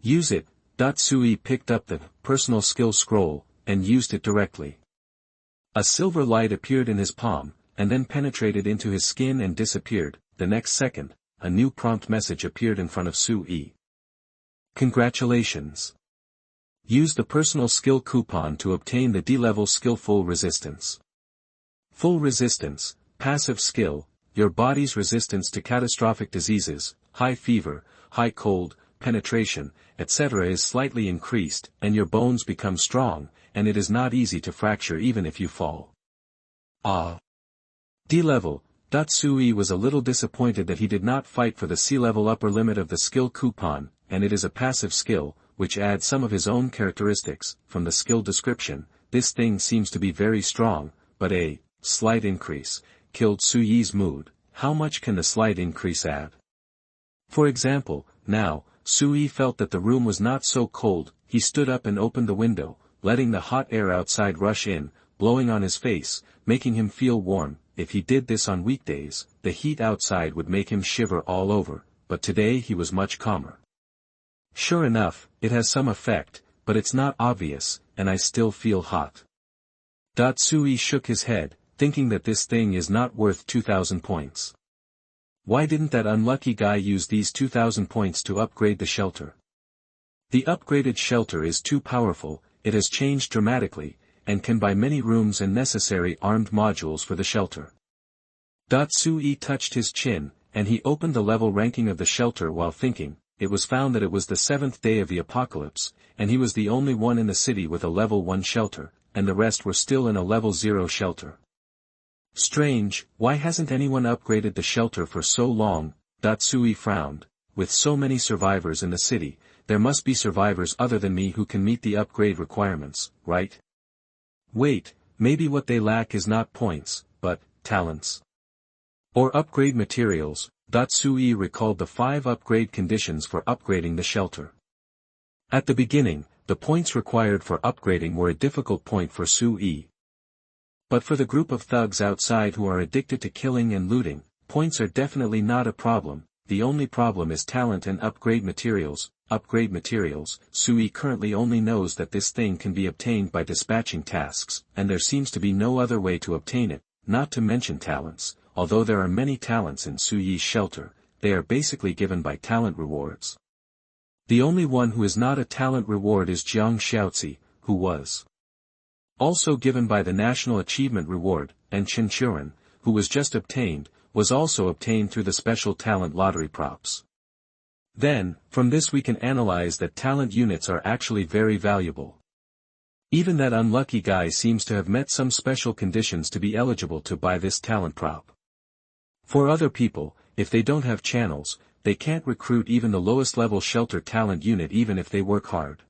Use it. Sui picked up the personal skill scroll, and used it directly. A silver light appeared in his palm, and then penetrated into his skin and disappeared. The next second, a new prompt message appeared in front of Sui. Congratulations. Use the personal skill coupon to obtain the D-level skill Full Resistance. Full Resistance, passive skill, your body's resistance to catastrophic diseases, high fever, high cold, penetration, etc. is slightly increased, and your bones become strong, and it is not easy to fracture even if you fall. D-level. Sui was a little disappointed that he did not fight for the C-level upper limit of the skill coupon, and it is a passive skill, which adds some of his own characteristics. From the skill description, this thing seems to be very strong, but a slight increase killed Suyi's mood. How much can the slight increase add? For example, now, Sui felt that the room was not so cold. He stood up and opened the window, letting the hot air outside rush in, blowing on his face, making him feel warm. If he did this on weekdays, the heat outside would make him shiver all over, but today he was much calmer. Sure enough, it has some effect, but it's not obvious, and I still feel hot. Sui shook his head, thinking that this thing is not worth 2,000 points. Why didn't that unlucky guy use these 2,000 points to upgrade the shelter? The upgraded shelter is too powerful. It has changed dramatically, and can buy many rooms and necessary armed modules for the shelter. Sui touched his chin, and he opened the level ranking of the shelter while thinking. It was found that it was the 7th day of the apocalypse, and he was the only one in the city with a level 1 shelter, and the rest were still in a level 0 shelter. Strange, why hasn't anyone upgraded the shelter for so long? Sui frowned. With so many survivors in the city, there must be survivors other than me who can meet the upgrade requirements, right? Wait, maybe what they lack is not points, but talents. Or upgrade materials. Sui recalled the 5 upgrade conditions for upgrading the shelter. At the beginning, the points required for upgrading were a difficult point for Sui. But for the group of thugs outside who are addicted to killing and looting, points are definitely not a problem. The only problem is talent and upgrade materials. Sui currently only knows that this thing can be obtained by dispatching tasks, and there seems to be no other way to obtain it, not to mention talents. Although there are many talents in Suyi's shelter, they are basically given by talent rewards. The only one who is not a talent reward is Jiang Xiaozi, who was also given by the National Achievement Reward, and Chen Churen, who was just obtained, was also obtained through the special talent lottery props. Then, from this we can analyze that talent units are actually very valuable. Even that unlucky guy seems to have met some special conditions to be eligible to buy this talent prop. For other people, if they don't have channels, they can't recruit even the lowest level shelter talent unit even if they work hard.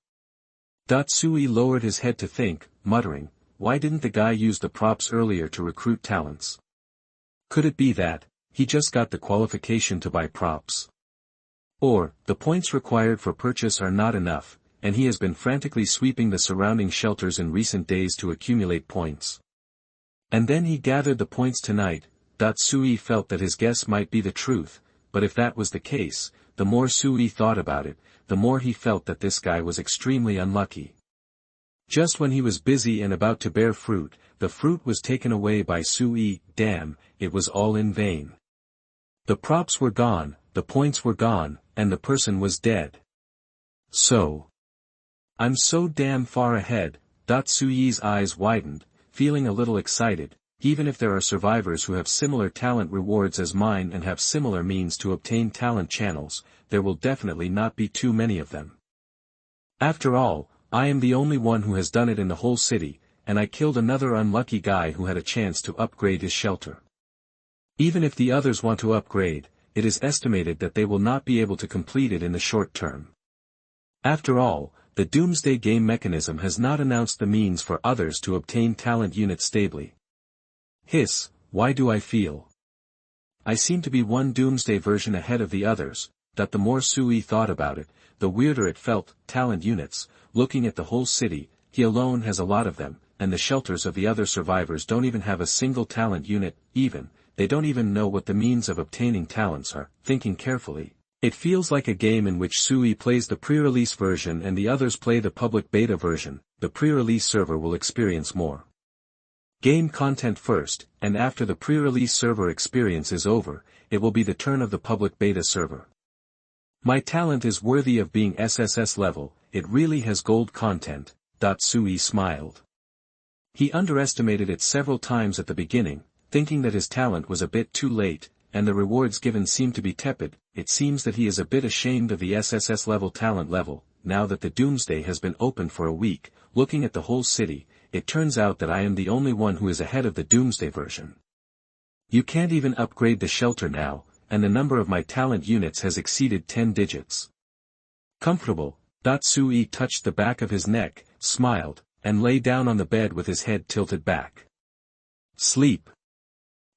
Sui lowered his head to think, muttering, why didn't the guy use the props earlier to recruit talents? Could it be that he just got the qualification to buy props? Or, the points required for purchase are not enough, and he has been frantically sweeping the surrounding shelters in recent days to accumulate points. And then he gathered the points tonight. Sui felt that his guess might be the truth, but if that was the case, the more Sui thought about it, the more he felt that this guy was extremely unlucky. Just when he was busy and about to bear fruit, the fruit was taken away by Sui. Damn, it was all in vain. The props were gone, the points were gone, and the person was dead. So, I'm so damn far ahead. Sui's eyes widened, feeling a little excited. Even if there are survivors who have similar talent rewards as mine and have similar means to obtain talent channels, there will definitely not be too many of them. After all, I am the only one who has done it in the whole city, and I killed another unlucky guy who had a chance to upgrade his shelter. Even if the others want to upgrade, it is estimated that they will not be able to complete it in the short term. After all, the Doomsday Game mechanism has not announced the means for others to obtain talent units stably. Hiss, why do I feel? I seem to be one Doomsday version ahead of the others. The more Sui thought about it, the weirder it felt. Talent units, looking at the whole city, he alone has a lot of them, and the shelters of the other survivors don't even have a single talent unit, they don't even know what the means of obtaining talents are. Thinking carefully, it feels like a game in which Sui plays the pre-release version and the others play the public beta version. The pre-release server will experience more game content first, and after the pre-release server experience is over, it will be the turn of the public beta server. My talent is worthy of being SSS level, it really has gold content. Sui smiled. He underestimated it several times at the beginning, thinking that his talent was a bit too late, and the rewards given seemed to be tepid. It seems that he is a bit ashamed of the SSS level talent level. Now that the Doomsday has been open for a week, looking at the whole city, it turns out that I am the only one who is ahead of the Doomsday version. You can't even upgrade the shelter now, and the number of my talent units has exceeded 10 digits. Comfortable. Sui touched the back of his neck, smiled, and lay down on the bed with his head tilted back. Sleep.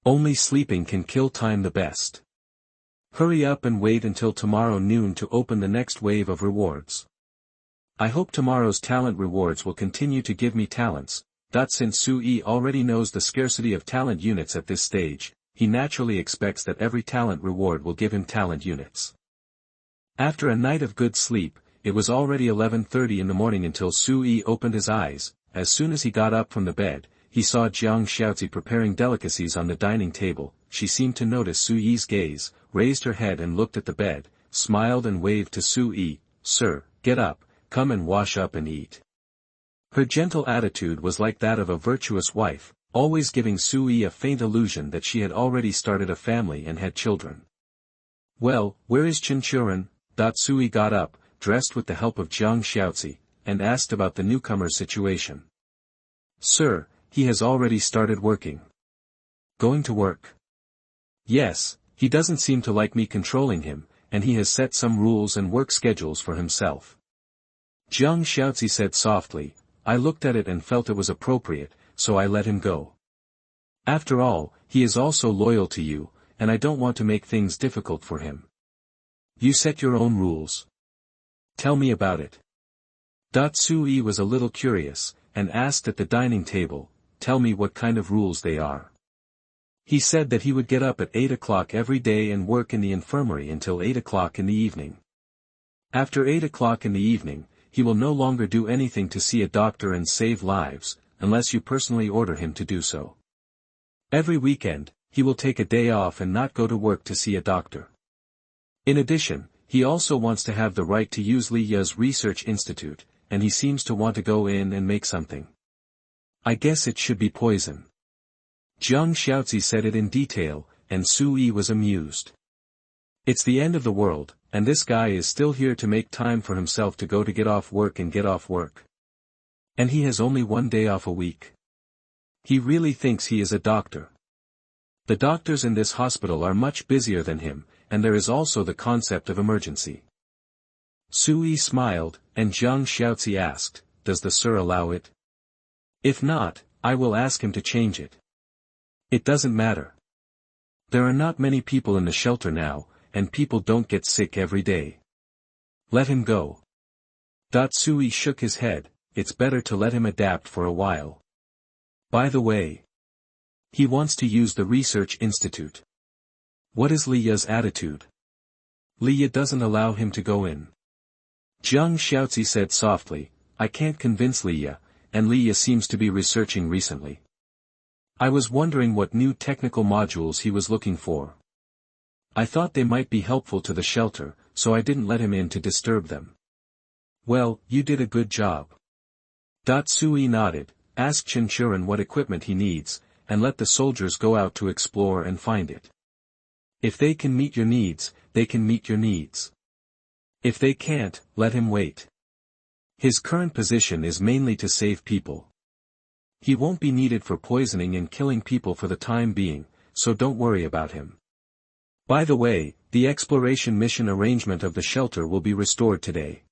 Only sleeping can kill time the best. Hurry up and wait until tomorrow noon to open the next wave of rewards. I hope tomorrow's talent rewards will continue to give me talents. Since Sui already knows the scarcity of talent units at this stage, he naturally expects that every talent reward will give him talent units. After a night of good sleep, it was already 11:30 in the morning until Sui opened his eyes. As soon as he got up from the bed, he saw Jiang Xiaozi preparing delicacies on the dining table. She seemed to notice Sui's gaze, raised her head and looked at the bed, smiled and waved to Sui. Sir, get up, come and wash up and eat. Her gentle attitude was like that of a virtuous wife, always giving Sui a faint illusion that she had already started a family and had children. Well, where is Chen Churen? Sui got up, dressed with the help of Jiang Xiaozi, and asked about the newcomer's situation. Sir, he has already started working. Going to work? Yes, he doesn't seem to like me controlling him, and he has set some rules and work schedules for himself. Jiang Xiaozi said softly. I looked at it and felt it was appropriate, so I let him go. After all, he is also loyal to you, and I don't want to make things difficult for him. You set your own rules. Tell me about it. Sui was a little curious, and asked at the dining table, tell me what kind of rules they are. He said that he would get up at 8 o'clock every day and work in the infirmary until 8 o'clock in the evening. After 8 o'clock in the evening, he will no longer do anything to see a doctor and save lives, unless you personally order him to do so. Every weekend, he will take a day off and not go to work to see a doctor. In addition, he also wants to have the right to use Lin Yue's research institute, and he seems to want to go in and make something. I guess it should be poison. Jiang Xiaozi said it in detail, and Sui was amused. It's the end of the world, and this guy is still here to make time for himself to go to get off work and get off work. And he has only 1 day off a week. He really thinks he is a doctor. The doctors in this hospital are much busier than him, and there is also the concept of emergency. Sui smiled, and Jiang Xiaozi asked, does the Sir allow it? If not, I will ask him to change it. It doesn't matter. There are not many people in the shelter now, and people don't get sick every day. Let him go. Sui shook his head, it's better to let him adapt for a while. By the way, he wants to use the research institute. What is Lin Yue's attitude? Lin Yue doesn't allow him to go in. Jiang Xiaozi said softly, I can't convince Lin Yue, and Lin Yue seems to be researching recently. I was wondering what new technical modules he was looking for. I thought they might be helpful to the shelter, so I didn't let him in to disturb them. Well, you did a good job. Sui nodded, ask Chinchuran what equipment he needs, and let the soldiers go out to explore and find it. If they can meet your needs, they can meet your needs. If they can't, let him wait. His current position is mainly to save people. He won't be needed for poisoning and killing people for the time being, so don't worry about him. By the way, the exploration mission arrangement of the shelter will be restored today.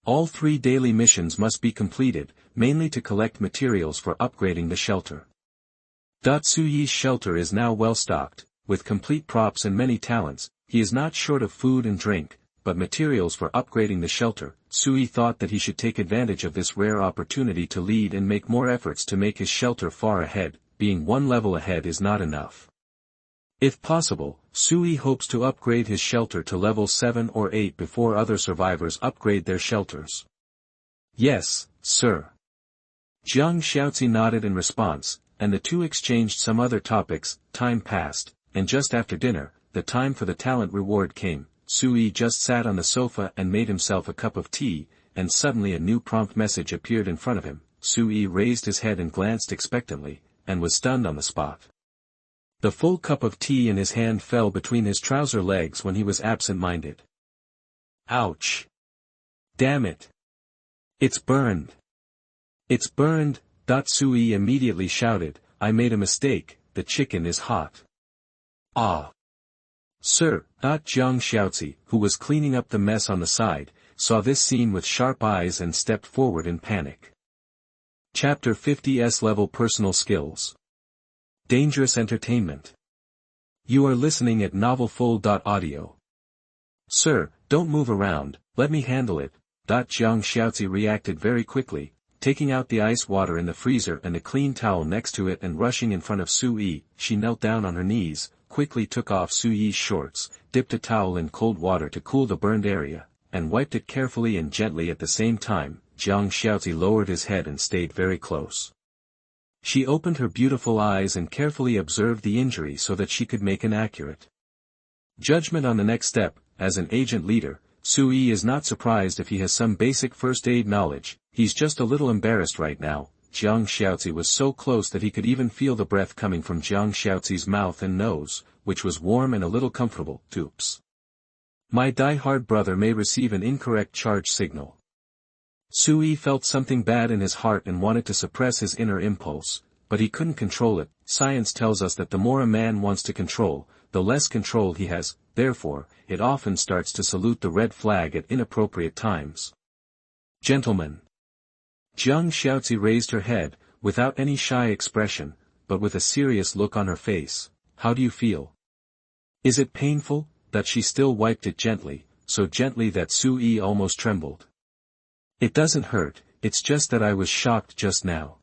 All 3 daily missions must be completed, mainly to collect materials for upgrading the shelter. Sui's shelter is now well stocked, with complete props and many talents. He is not short of food and drink, but materials for upgrading the shelter. Sui thought that he should take advantage of this rare opportunity to lead and make more efforts to make his shelter far ahead. Being 1 level ahead is not enough. If possible, Sui hopes to upgrade his shelter to level 7 or 8 before other survivors upgrade their shelters. Yes, sir. Jiang Xiaozi nodded in response, and the two exchanged some other topics. Time passed, and just after dinner, the time for the talent reward came. Sui just sat on the sofa and made himself a cup of tea, and suddenly a new prompt message appeared in front of him. Sui raised his head and glanced expectantly, and was stunned on the spot. The full cup of tea in his hand fell between his trouser legs when he was absent-minded. Ouch! Damn it! It's burned! It's burned! Sui immediately shouted, I made a mistake, the chicken is hot. Ah! Sir, Jiang Xiaozi, who was cleaning up the mess on the side, saw this scene with sharp eyes and stepped forward in panic. Chapter 50 S-Level Personal Skills. Dangerous Entertainment. You are listening at novelfull.audio. Sir, don't move around, let me handle it. Jiang Xiaozi reacted very quickly, taking out the ice water in the freezer and a clean towel next to it and rushing in front of Sui. She knelt down on her knees, quickly took off Sui's shorts, dipped a towel in cold water to cool the burned area, and wiped it carefully and gently at the same time. Jiang Xiaozi lowered his head and stayed very close. She opened her beautiful eyes and carefully observed the injury so that she could make an accurate judgment on the next step. As an agent leader, Sui is not surprised if he has some basic first aid knowledge. He's just a little embarrassed right now. Jiang Xiaozi was so close that he could even feel the breath coming from Jiang Xiaozi's mouth and nose, which was warm and a little comfortable. Oops. My die-hard brother may receive an incorrect charge signal. Sui felt something bad in his heart and wanted to suppress his inner impulse, but he couldn't control it. Science tells us that the more a man wants to control, the less control he has. Therefore, it often starts to salute the red flag at inappropriate times. Gentlemen. Jiang Xiaozi raised her head, without any shy expression, but with a serious look on her face. How do you feel? Is it painful? That she still wiped it gently, so gently that Sui almost trembled. It doesn't hurt, it's just that I was shocked just now.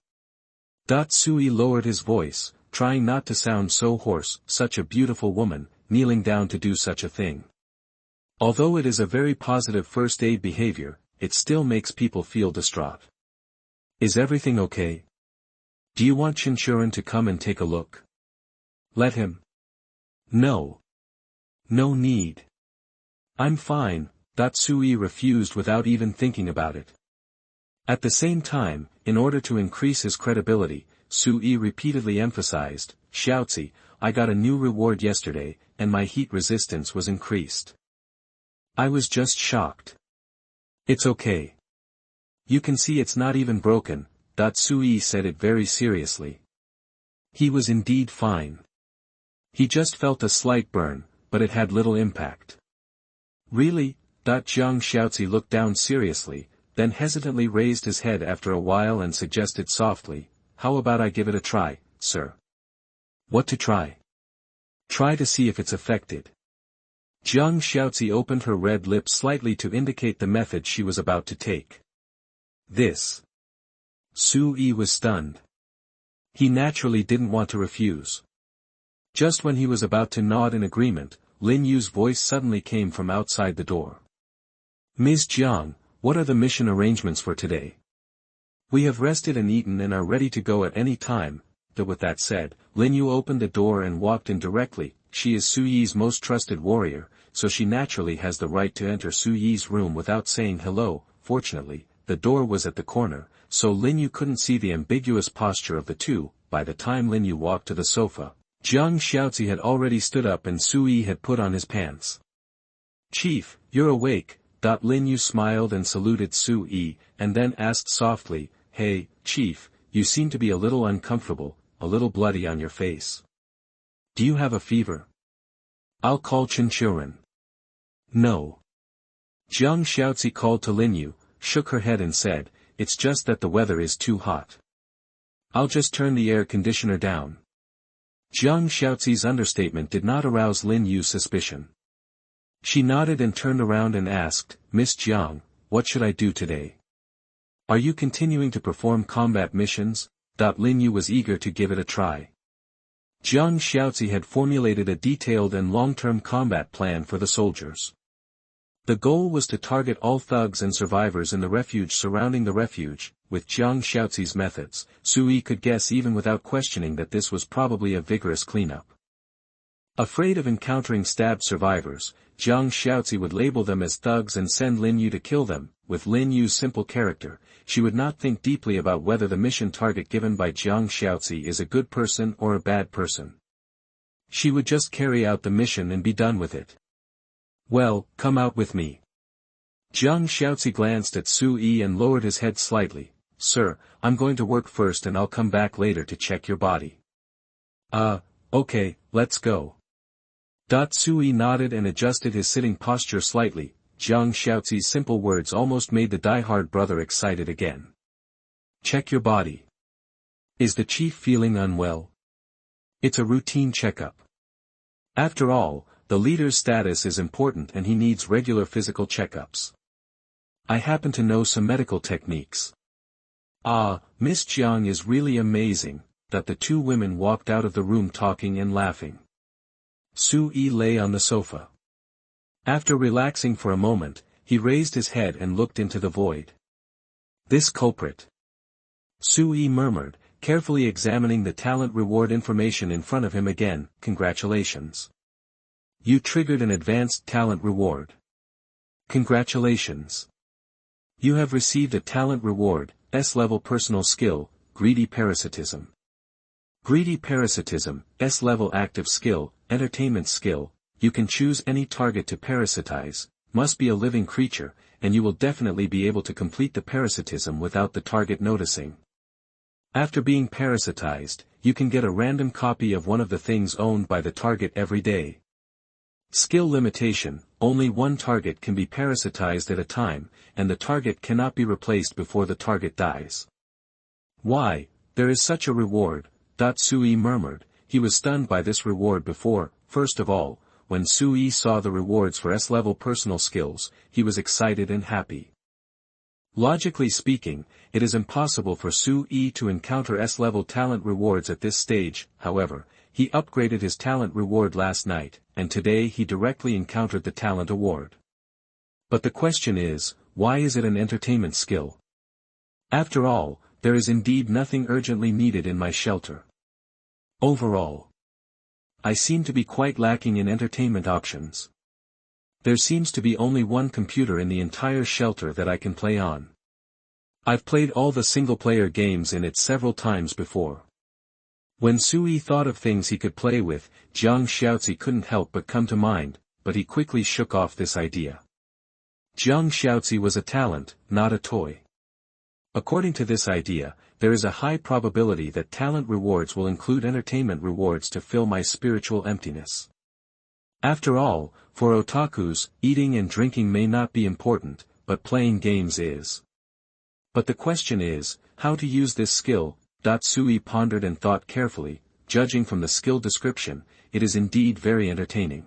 Sui lowered his voice, trying not to sound so hoarse, such a beautiful woman, kneeling down to do such a thing. Although it is a very positive first aid behavior, it still makes people feel distraught. Is everything okay? Do you want Shinchuran to come and take a look? Let him. No. No need. I'm fine, Sui refused without even thinking about it. At the same time, in order to increase his credibility, Sui repeatedly emphasized, Xiaozi, I got a new reward yesterday, and my heat resistance was increased. I was just shocked. It's okay. You can see it's not even broken, Sui said it very seriously. He was indeed fine. He just felt a slight burn, but it had little impact. Really? Jiang Xiaozi looked down seriously, then hesitantly raised his head after a while and suggested softly, how about I give it a try, sir? What to try? Try to see if it's affected. Jiang Xiaozi opened her red lips slightly to indicate the method she was about to take. This. Sui was stunned. He naturally didn't want to refuse. Just when he was about to nod in agreement, Lin Yue's voice suddenly came from outside the door. Ms. Jiang, what are the mission arrangements for today? We have rested and eaten and are ready to go at any time. With that said, Lin Yue opened the door and walked in directly. She is Suyi's most trusted warrior, so she naturally has the right to enter Suyi's room without saying hello. Fortunately, the door was at the corner, so Lin Yue couldn't see the ambiguous posture of the two. By the time Lin Yue walked to the sofa, Jiang Xiaozi had already stood up and Sui had put on his pants. Chief, you're awake. Lin Yue smiled and saluted Sui, and then asked softly, Hey, Chief, you seem to be a little uncomfortable, a little bloody on your face. Do you have a fever? I'll call Shinchuran. No. Jiang Xiaozi called to Lin Yue, shook her head and said, It's just that the weather is too hot. I'll just turn the air conditioner down. Jiang Xiaozi's understatement did not arouse Lin Yue's suspicion. She nodded and turned around and asked, Miss Jiang, what should I do today? Are you continuing to perform combat missions? Lin Yue was eager to give it a try. Jiang Xiaozi had formulated a detailed and long-term combat plan for the soldiers. The goal was to target all thugs and survivors in the refuge surrounding the refuge. With Jiang Xiaozi's methods, Sui could guess even without questioning that this was probably a vigorous cleanup. Afraid of encountering stabbed survivors, Jiang Xiaozi would label them as thugs and send Lin Yue to kill them. With Lin Yue's simple character, she would not think deeply about whether the mission target given by Jiang Xiaozi is a good person or a bad person. She would just carry out the mission and be done with it. Well, come out with me. Jiang Xiaozi glanced at Sui and lowered his head slightly. Sir, I'm going to work first and I'll come back later to check your body. Okay, let's go. Sui nodded and adjusted his sitting posture slightly. Jiang Xiaozi's simple words almost made the die-hard brother excited again. Check your body. Is the chief feeling unwell? It's a routine checkup. After all, the leader's status is important and he needs regular physical checkups. I happen to know some medical techniques. Miss Jiang is really amazing. The two women walked out of the room talking and laughing. Sui lay on the sofa. After relaxing for a moment, he raised his head and looked into the void. This culprit. Sui murmured, carefully examining the talent reward information in front of him again. Congratulations. You triggered an advanced talent reward. Congratulations. You have received a talent reward, S-level personal skill, Greedy Parasitism. Greedy Parasitism, S-level active skill, entertainment skill. You can choose any target to parasitize, must be a living creature, and you will definitely be able to complete the parasitism without the target noticing. After being parasitized, you can get a random copy of one of the things owned by the target every day. Skill limitation, only one target can be parasitized at a time, and the target cannot be replaced before the target dies. Why, there is such a reward, Sui murmured. He was stunned by this reward before. First of all, when Sui saw the rewards for S-level personal skills, he was excited and happy. Logically speaking, it is impossible for Sui to encounter S-level talent rewards at this stage. However, he upgraded his talent reward last night, and today he directly encountered the talent award. But the question is, why is it an entertainment skill? After all, there is indeed nothing urgently needed in my shelter. Overall, I seem to be quite lacking in entertainment options. There seems to be only one computer in the entire shelter that I can play on. I've played all the single-player games in it several times before. When Sui thought of things he could play with, Jiang Xiaozi couldn't help but come to mind, but he quickly shook off this idea. Jiang Xiaozi was a talent, not a toy. According to this idea, there is a high probability that talent rewards will include entertainment rewards to fill my spiritual emptiness. After all, for otakus, eating and drinking may not be important, but playing games is. But the question is, how to use this skill. Sui pondered and thought carefully. Judging from the skill description, it is indeed very entertaining.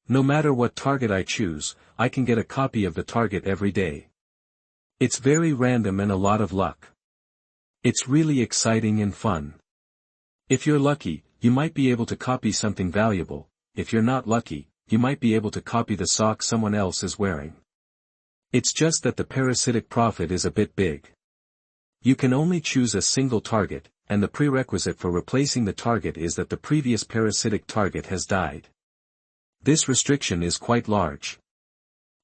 No matter what target I choose, I can get a copy of the target every day. It's very random and a lot of luck. It's really exciting and fun. If you're lucky, you might be able to copy something valuable. If you're not lucky, you might be able to copy the sock someone else is wearing. It's just that the parasitic profit is a bit big. You can only choose a single target, and the prerequisite for replacing the target is that the previous parasitic target has died. This restriction is quite large.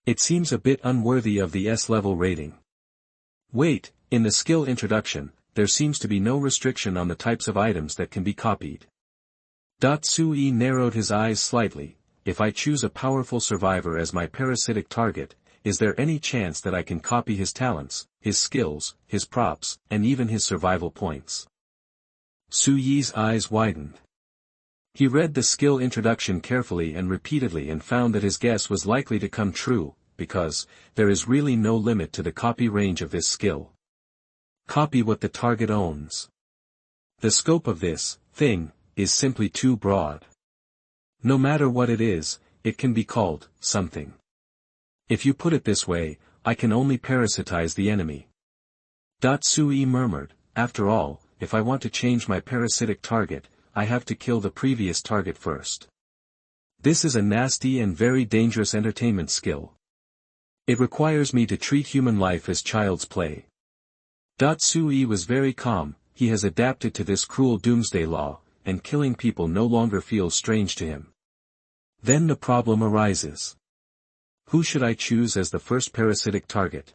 It seems a bit unworthy of the S-level rating. Wait, in the skill introduction, there seems to be no restriction on the types of items that can be copied. Sui narrowed his eyes slightly. If I choose a powerful survivor as my parasitic target, is there any chance that I can copy his talents, his skills, his props, and even his survival points? Sui's eyes widened. He read the skill introduction carefully and repeatedly and found that his guess was likely to come true, because there is really no limit to the copy range of this skill. Copy what the target owns. The scope of this thing is simply too broad. No matter what it is, it can be called something. If you put it this way, I can only parasitize the enemy. Sui murmured, after all, if I want to change my parasitic target, I have to kill the previous target first. This is a nasty and very dangerous entertainment skill. It requires me to treat human life as child's play. Sui was very calm. He has adapted to this cruel doomsday law, and killing people no longer feels strange to him. Then the problem arises. Who should I choose as the first parasitic target?